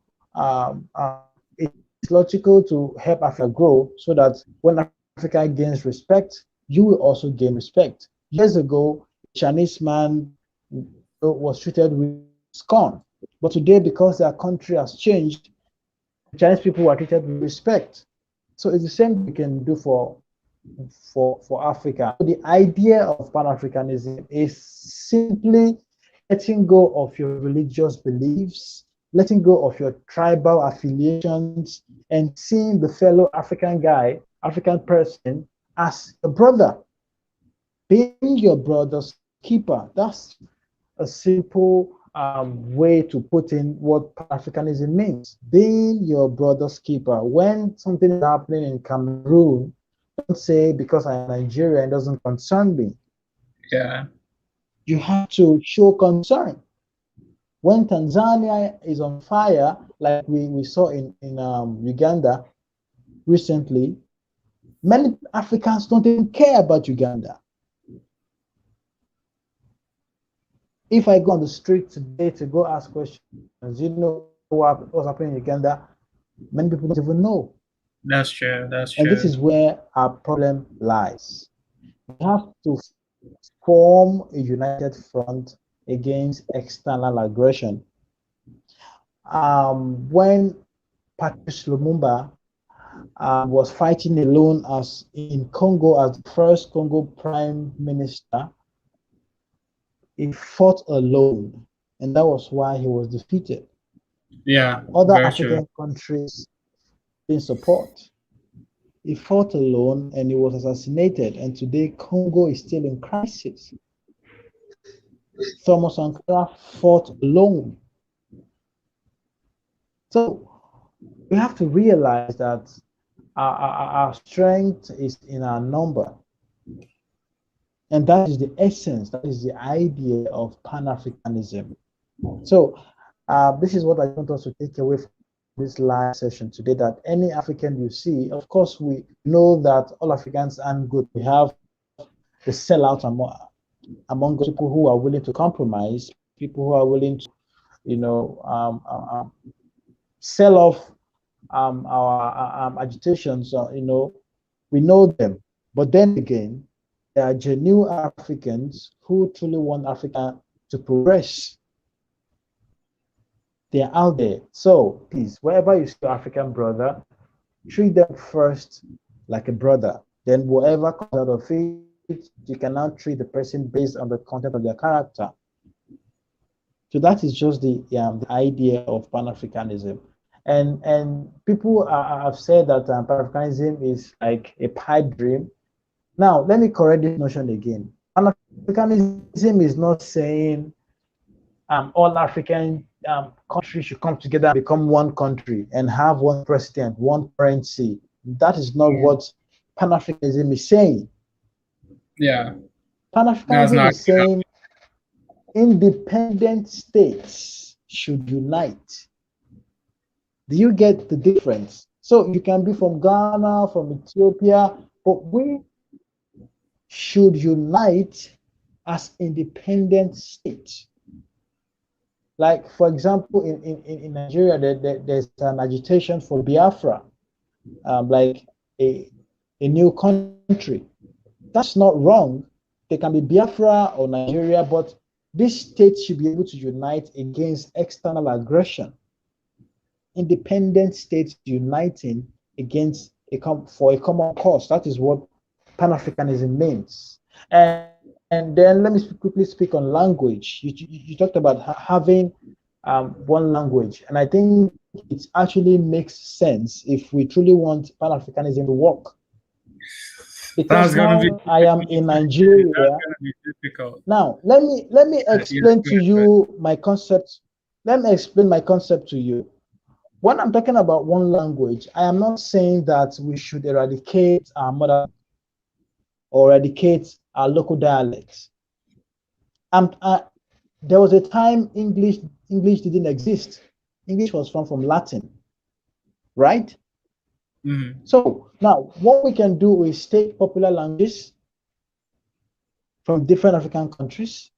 it's logical to help Africa grow so that when Africa gains respect, you will also gain respect. Years ago, a Chinese man was treated with scorn, but today, because their country has changed, Chinese people are treated with respect. So it's the same we can do for Africa. So the idea of Pan-Africanism is simply letting go of your religious beliefs, letting go of your tribal affiliations, and seeing the fellow African guy, African person, as a brother. Being your brother's keeper. That's a simple way to put in what Pan-Africanism means. Being your brother's keeper. When something is happening in Cameroon, don't say because I'm Nigerian, it doesn't concern me. Yeah. You have to show concern. When Tanzania is on fire, like we saw in Uganda recently, many Africans don't even care about Uganda. If I go on the street today to go ask questions, what's happening in Uganda, many people don't even know. That's true. That's And this true. is where our problem lies. We have to form a united front against external aggression. When Patrice Lumumba was fighting alone as in Congo as the first Congo Prime Minister, he fought alone, and that was why he was defeated. Yeah. Other Very African true. countries didn't support. He fought alone and he was assassinated, and today Congo is still in crisis. Thomas Sankara fought alone. So we have to realize that our strength is in our number. And that is the essence, that is the idea of Pan-Africanism. So this is what I want us to take away from this live session today, that any African you see, of course, we know that all Africans aren't good. We have the sellout among people who are willing to compromise, people who are willing to, sell off our agitations. We know them. But then again, there are genuine Africans who truly want Africa to progress. They're out there. So please, wherever you see your African brother, treat them first like a brother. Then whatever comes out of it, you can now treat the person based on the content of their character. So that is just the idea of Pan-Africanism. And people have said that Pan-Africanism is like a pipe dream. Now, let me correct this notion again. Pan-Africanism is not saying all African countries should come together and become one country and have one president, one currency. That is not what Pan-Africanism is saying. Yeah. Pan-Africanism is saying independent states should unite. Do you get the difference? So you can be from Ghana, from Ethiopia, but we should unite as independent states. Like, for example, in Nigeria, there's an agitation for Biafra, like a new country. That's not wrong. There can be Biafra or Nigeria, but these states should be able to unite against external aggression. Independent states uniting against for a common cause. That is what Pan-Africanism means. And then let me quickly speak on language. You talked about having one language, and I think it actually makes sense if we truly want Pan-Africanism to work. because That's gonna be now I am difficult in to say. That's Nigeria. gonna be difficult. Now let me Yeah, explain go to ahead. you my concept. Let me explain my concept to you. When I'm talking about one language, I am not saying that we should eradicate our mother or eradicate our local dialects. There was a time English didn't exist. English was from Latin, right? Mhm. So now what we can do is take popular languages from different African countries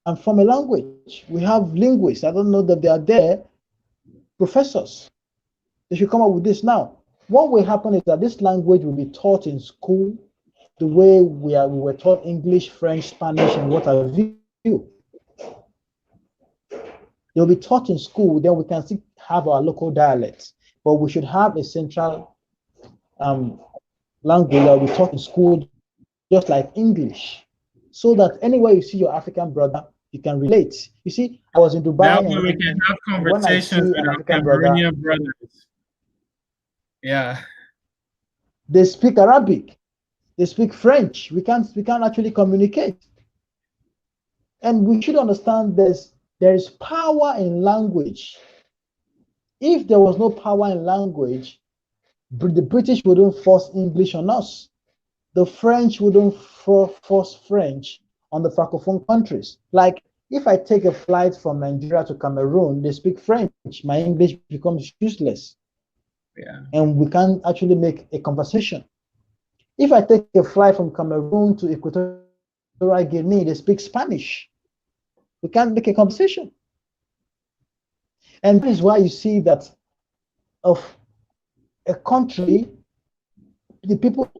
and form a language. We have linguists. I don't know that they are there, professors. They should come up with this now. What will happen is that this language will be taught in school the way we were taught English, French, Spanish, and what have you. They'll be taught in school, then we can still have our local dialects, but we should have a central language that will be taught in school, just like English, so that anywhere you see your African brother, you can relate. You see, I was in That Dubai, way we can have and when I conversations see with an our African brother, Cameroonian brothers. Yeah, they speak Arabic, they speak French. We can't actually communicate. And we should understand there is power in language. If there was no power in language, the British wouldn't force English on us. The French wouldn't force French on the Francophone countries. Like if I take a flight from Nigeria to Cameroon, they speak French. My English becomes useless, yeah. and we can't actually make a conversation. If I take a flight from Cameroon to Equatorial Guinea, they speak Spanish. We can't make a conversation. And that is why you see that of a country, the people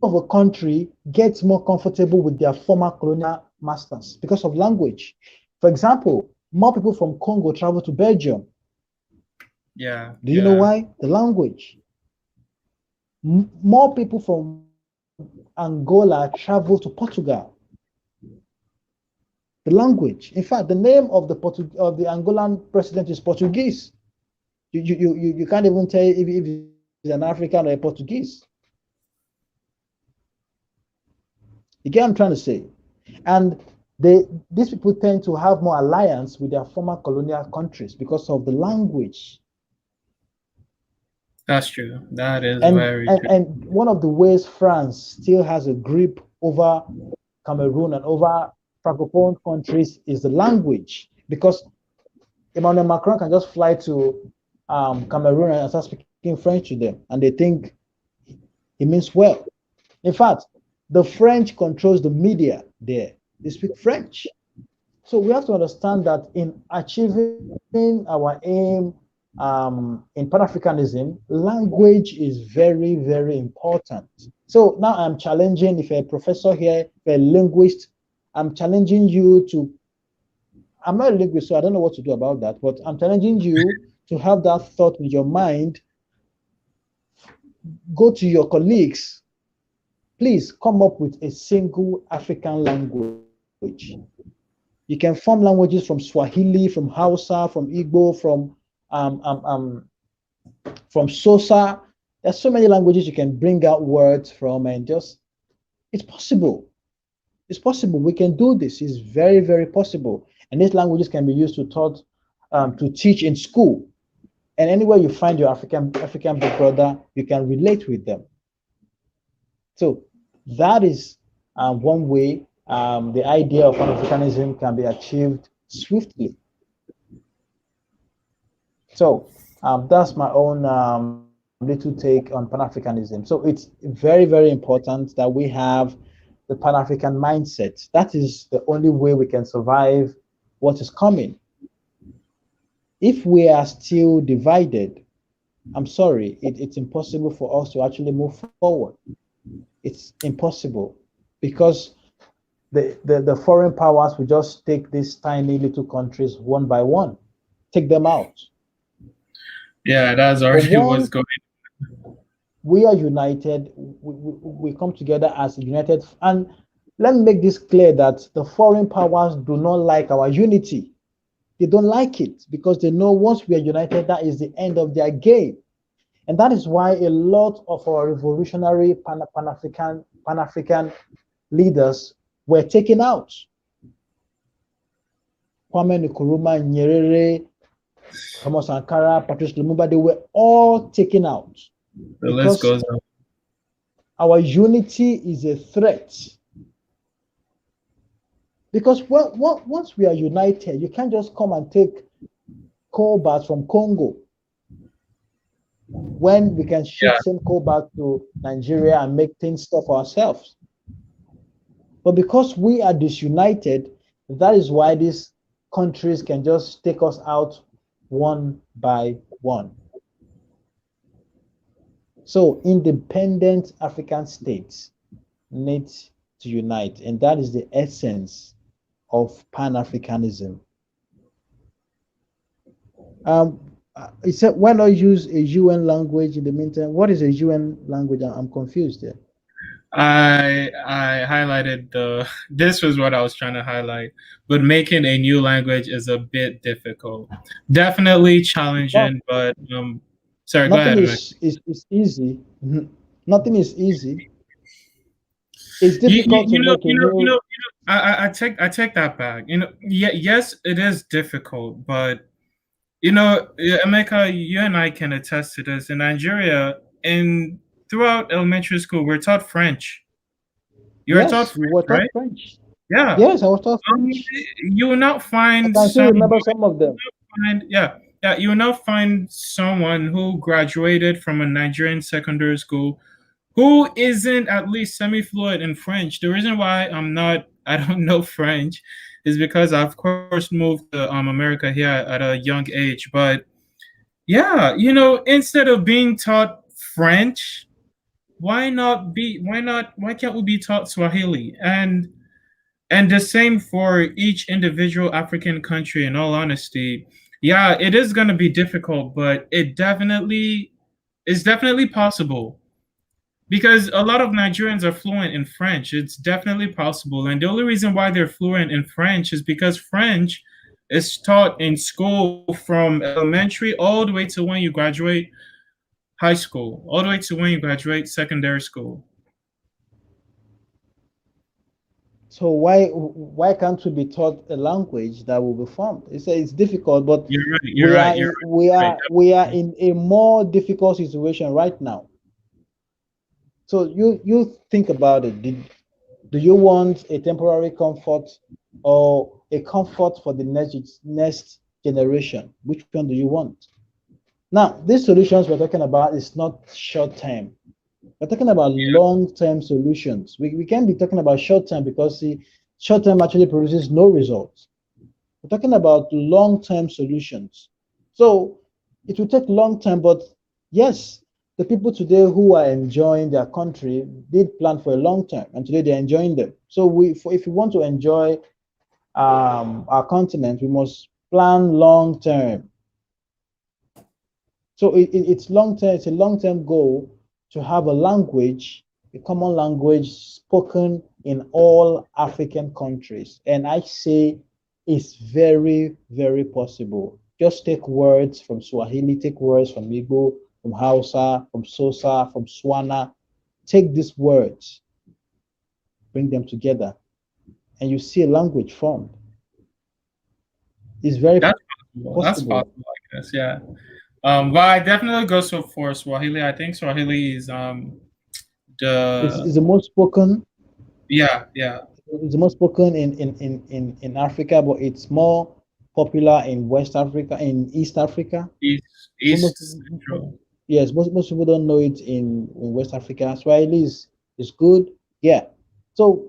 of a country get more comfortable with their former colonial masters because of language. For example, more people from Congo travel to Belgium. Yeah, Do you know why? The language. More people from Angola travel to Portugal. The language. In fact, the name of the Angolan president is Portuguese. You can't even tell if he's an African or a Portuguese. You get what I'm trying to say? And these people tend to have more alliance with their former colonial countries because of the language. that's true. That is And very and, true. and one of the ways France still has a grip over Cameroon and over Francophone countries is the language. Because Emmanuel Macron can just fly to Cameroon and start speaking French to them, and they think he means well. In fact, the French controls the media there. They speak French. So we have to understand that in achieving our aim in Pan-Africanism, language is very, very important. So now I'm challenging, if a professor here, if a linguist, I'm challenging you to, I'm not a linguist, so I don't know what to do about that, but I'm challenging you to have that thought in your mind, go to your colleagues, please come up with a single African language. You can form languages from Swahili, from Hausa, from Igbo, from Sosa. There's so many languages you can bring out words from, and just it's possible. It's possible. We can do this. It's very, very possible. And these languages can be used to teach in school. And anywhere you find your African big brother, you can relate with them. So that is one way the idea of Pan-Africanism can be achieved swiftly. So that's my own little take on Pan-Africanism. So it's very, very important that we have the Pan-African mindset. That is the only way we can survive what is coming. If we are still divided, I'm sorry, it's impossible for us to actually move forward. It's impossible because the foreign powers will just take these tiny little countries one by one, take them out. Yeah, that's But already what's once going. we are united, we come together as united. And let me make this clear that the foreign powers do not like our unity. They don't like it because they know once we are united, that is the end of their game. And that is why a lot of our revolutionary Pan-African leaders were taken out. Kwame Nkrumah, Nyerere, Thomas Sankara, Patrice Lumumba, they were all taken out. The list goes on. Our unity is a threat. Because once we are united, you can't just come and take cobalt from Congo when we can ship some cobalt to Nigeria and make things tough for ourselves. But because we are disunited, that is why these countries can just take us out one by one. So independent African states need to unite, and that is the essence of Pan-Africanism. He said, why not use a UN language in the meantime? What is a UN language? I'm confused there. I highlighted this was what I was trying to highlight, but making a new language is a bit difficult. Definitely challenging, but sorry, go ahead. Nothing is easy. Nothing is easy. It's difficult to make a new. I take that back. Yes, it is difficult, but Emeka, you and I can attest to this. In Nigeria, throughout elementary school, we're taught French. You were taught French, we were taught right? French. Yeah. Yes, I was taught French. You will not find. I can still remember some of them. You will not find someone who graduated from a Nigerian secondary school who isn't at least semi-fluent in French. The reason why I don't know French is because I, of course, moved to America here at a young age. But yeah, instead of being taught French, why can't we be taught Swahili? And the same for each individual African country, in all honesty. Yeah, it is going to be difficult, but it's definitely possible. Because a lot of Nigerians are fluent in French. It's definitely possible. And the only reason why they're fluent in French is because French is taught in school from elementary all the way to when you graduate high school, all the way to when you graduate secondary school. So why can't we be taught a language that will be formed? It's difficult, but we are in a more difficult situation right now. So you think about it. Do you want a temporary comfort or a comfort for the next generation? Which one do you want? Now, these solutions we're talking about is not short term. We're talking about long-term solutions. We can't be talking about short-term because the short-term actually produces no results. We're talking about long-term solutions. So it will take long-term, but yes, the people today who are enjoying their country did plan for a long term, and today they're enjoying them. So if we want to enjoy our continent, we must plan long term. So it's long term. It's a long term goal to have a language, a common language spoken in all African countries. And I say it's very, very possible. Just take words from Swahili, take words from Igbo, from Hausa, from Sosa, from Swana. Take these words, bring them together, and you see a language formed. It's very possible. That's possible, I guess, yeah. But I definitely go so for Swahili. I think Swahili is it's the most spoken. Yeah. It's the most spoken in Africa, but it's more popular in West Africa, in East Africa. East Central. Yes, most people don't know it in West Africa. Swahili is good. Yeah. So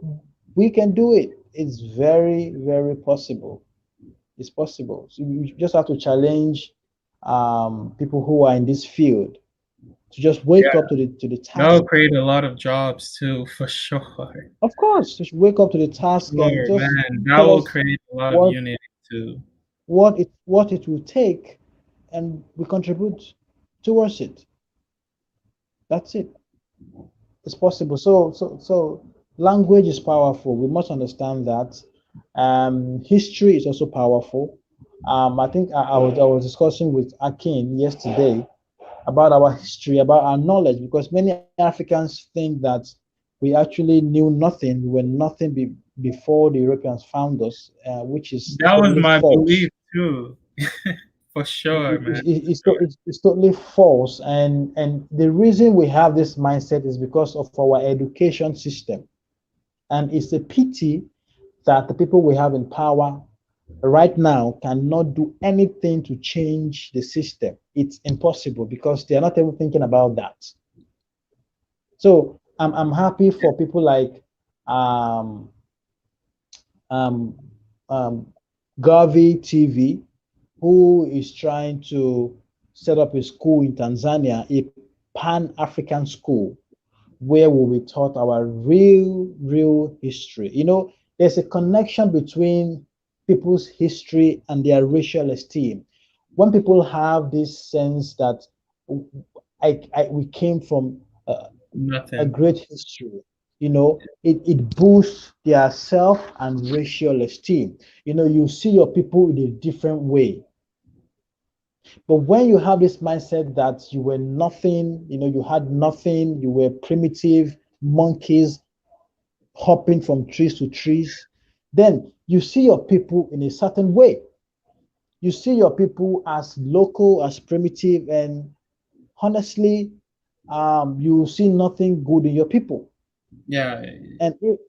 we can do it. It's very, very possible. It's possible. So you just have to challenge people who are in this field to just wake up to the task. That will create a lot of jobs too, for sure. Of course, just wake up to the task and just that will create a lot of unity too. What it will take, and we contribute towards it. That's it. It's possible. So language is powerful. We must understand that. History is also powerful. I think I was discussing with Akin yesterday. about our history, about our knowledge, because many Africans think that we actually knew nothing, we were nothing before the Europeans found us, which is That was totally my false. belief too, for sure, man. It's totally false. And the reason we have this mindset is because of our education system. And it's a pity that the people we have in power right now cannot do anything to change the system. It's impossible because they are not even thinking about that. So I'm happy for people like um, um, um, Garvey TV, who is trying to set up a school in Tanzania, a Pan-African school, where we will be taught our real history. You know, there's a connection between people's history and their racial esteem. When people have this sense that we came from a Nothing. great history, you know, it boosts their self and racial esteem. You know, you see your people in a different way. But when you have this mindset that you were nothing, you know, you had nothing, you were primitive monkeys hopping from trees to trees, then you see your people in a certain way. You see your people as local, as primitive, and honestly, you see nothing good in your people. Yeah,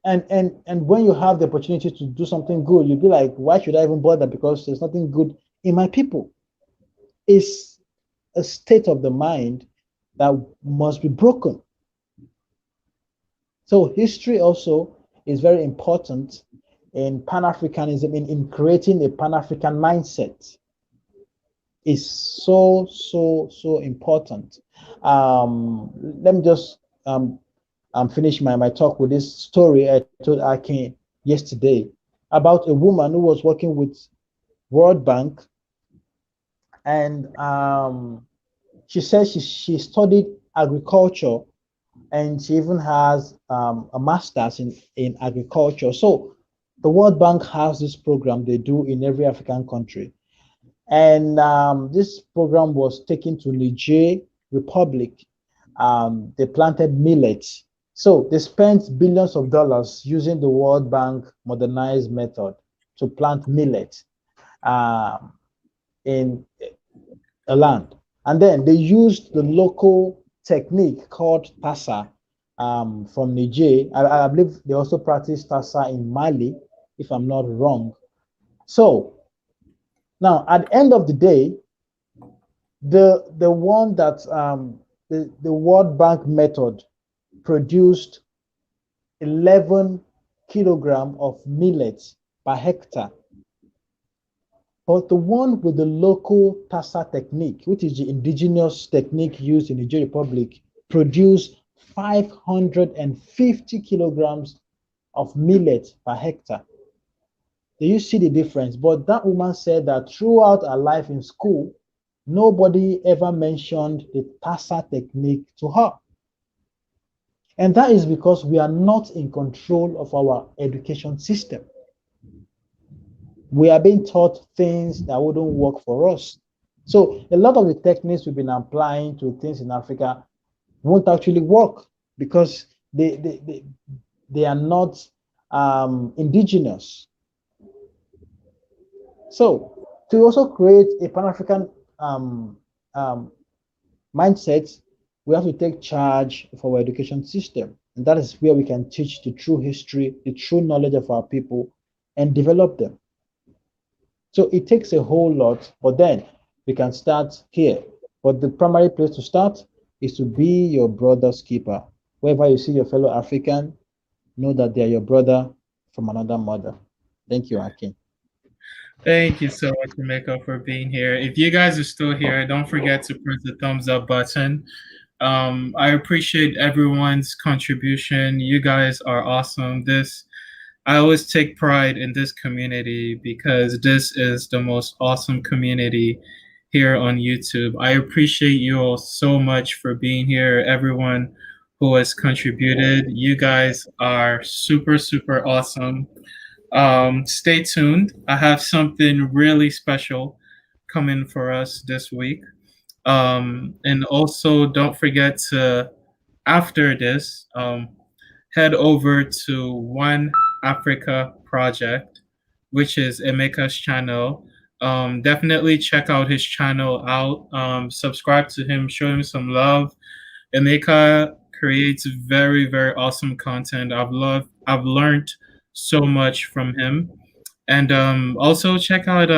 And when you have the opportunity to do something good, you'll be like, why should I even bother? Because there's nothing good in my people. It's a state of the mind that must be broken. So history also is very important in Pan-Africanism, in creating a Pan-African mindset. Is so important. Let me just finish my talk with this story I told Akin yesterday about a woman who was working with World Bank, and she said she studied agriculture, and she even has a master's in agriculture. So the World Bank has this program they do in every African country. And this program was taken to Niger Republic. They planted millet. So they spent billions of dollars using the World Bank modernized method to plant millet um, in a land. And then they used the local technique called Tassa from Niger. I believe they also practice Tassa in Mali, if I'm not wrong. So now, at the end of the day, the one that the World Bank method produced 11 kilogram of millet per hectare, but the one with the local Tassa technique, which is the indigenous technique used in the Niger Republic, produced 550 kilograms of millet per hectare. Do you see the difference? But that woman said that throughout her life in school, nobody ever mentioned the Tassa technique to her. And that is because we are not in control of our education system. We are being taught things that wouldn't work for us. So a lot of the techniques we've been applying to things in Africa won't actually work because they are not indigenous. So to also create a Pan-African um, um, mindset, we have to take charge of our education system. And that is where we can teach the true history, the true knowledge of our people, and develop them. So it takes a whole lot, but then we can start here. But the primary place to start is to be your brother's keeper. Wherever you see your fellow African, know that they are your brother from another mother. Thank you, Akin. thank you so much, Emeka, for being here. If you guys are still here, don't forget to press the thumbs up button. I appreciate everyone's contribution. You guys are awesome. I always take pride in this community because this is the most awesome community here on YouTube. I appreciate you all so much for being here, everyone who has contributed. You guys are super awesome. Stay tuned. I have something really special coming for us this week. And also don't forget to, after this, head over to One Africa Project, which is Emeka's channel. Definitely check out his channel out. Subscribe to him, show him some love. Emeka creates very, very awesome content. I've learned so much from him. And also check out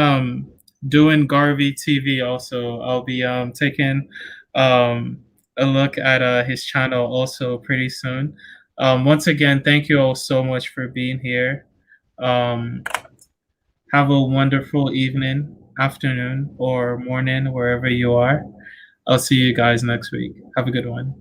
doing Garvey TV also. I'll be taking um, a look at his channel also pretty soon. Once again, thank you all so much for being here. Um, have a wonderful evening, afternoon, or morning, wherever you are. I'll see you guys next week. Have a good one.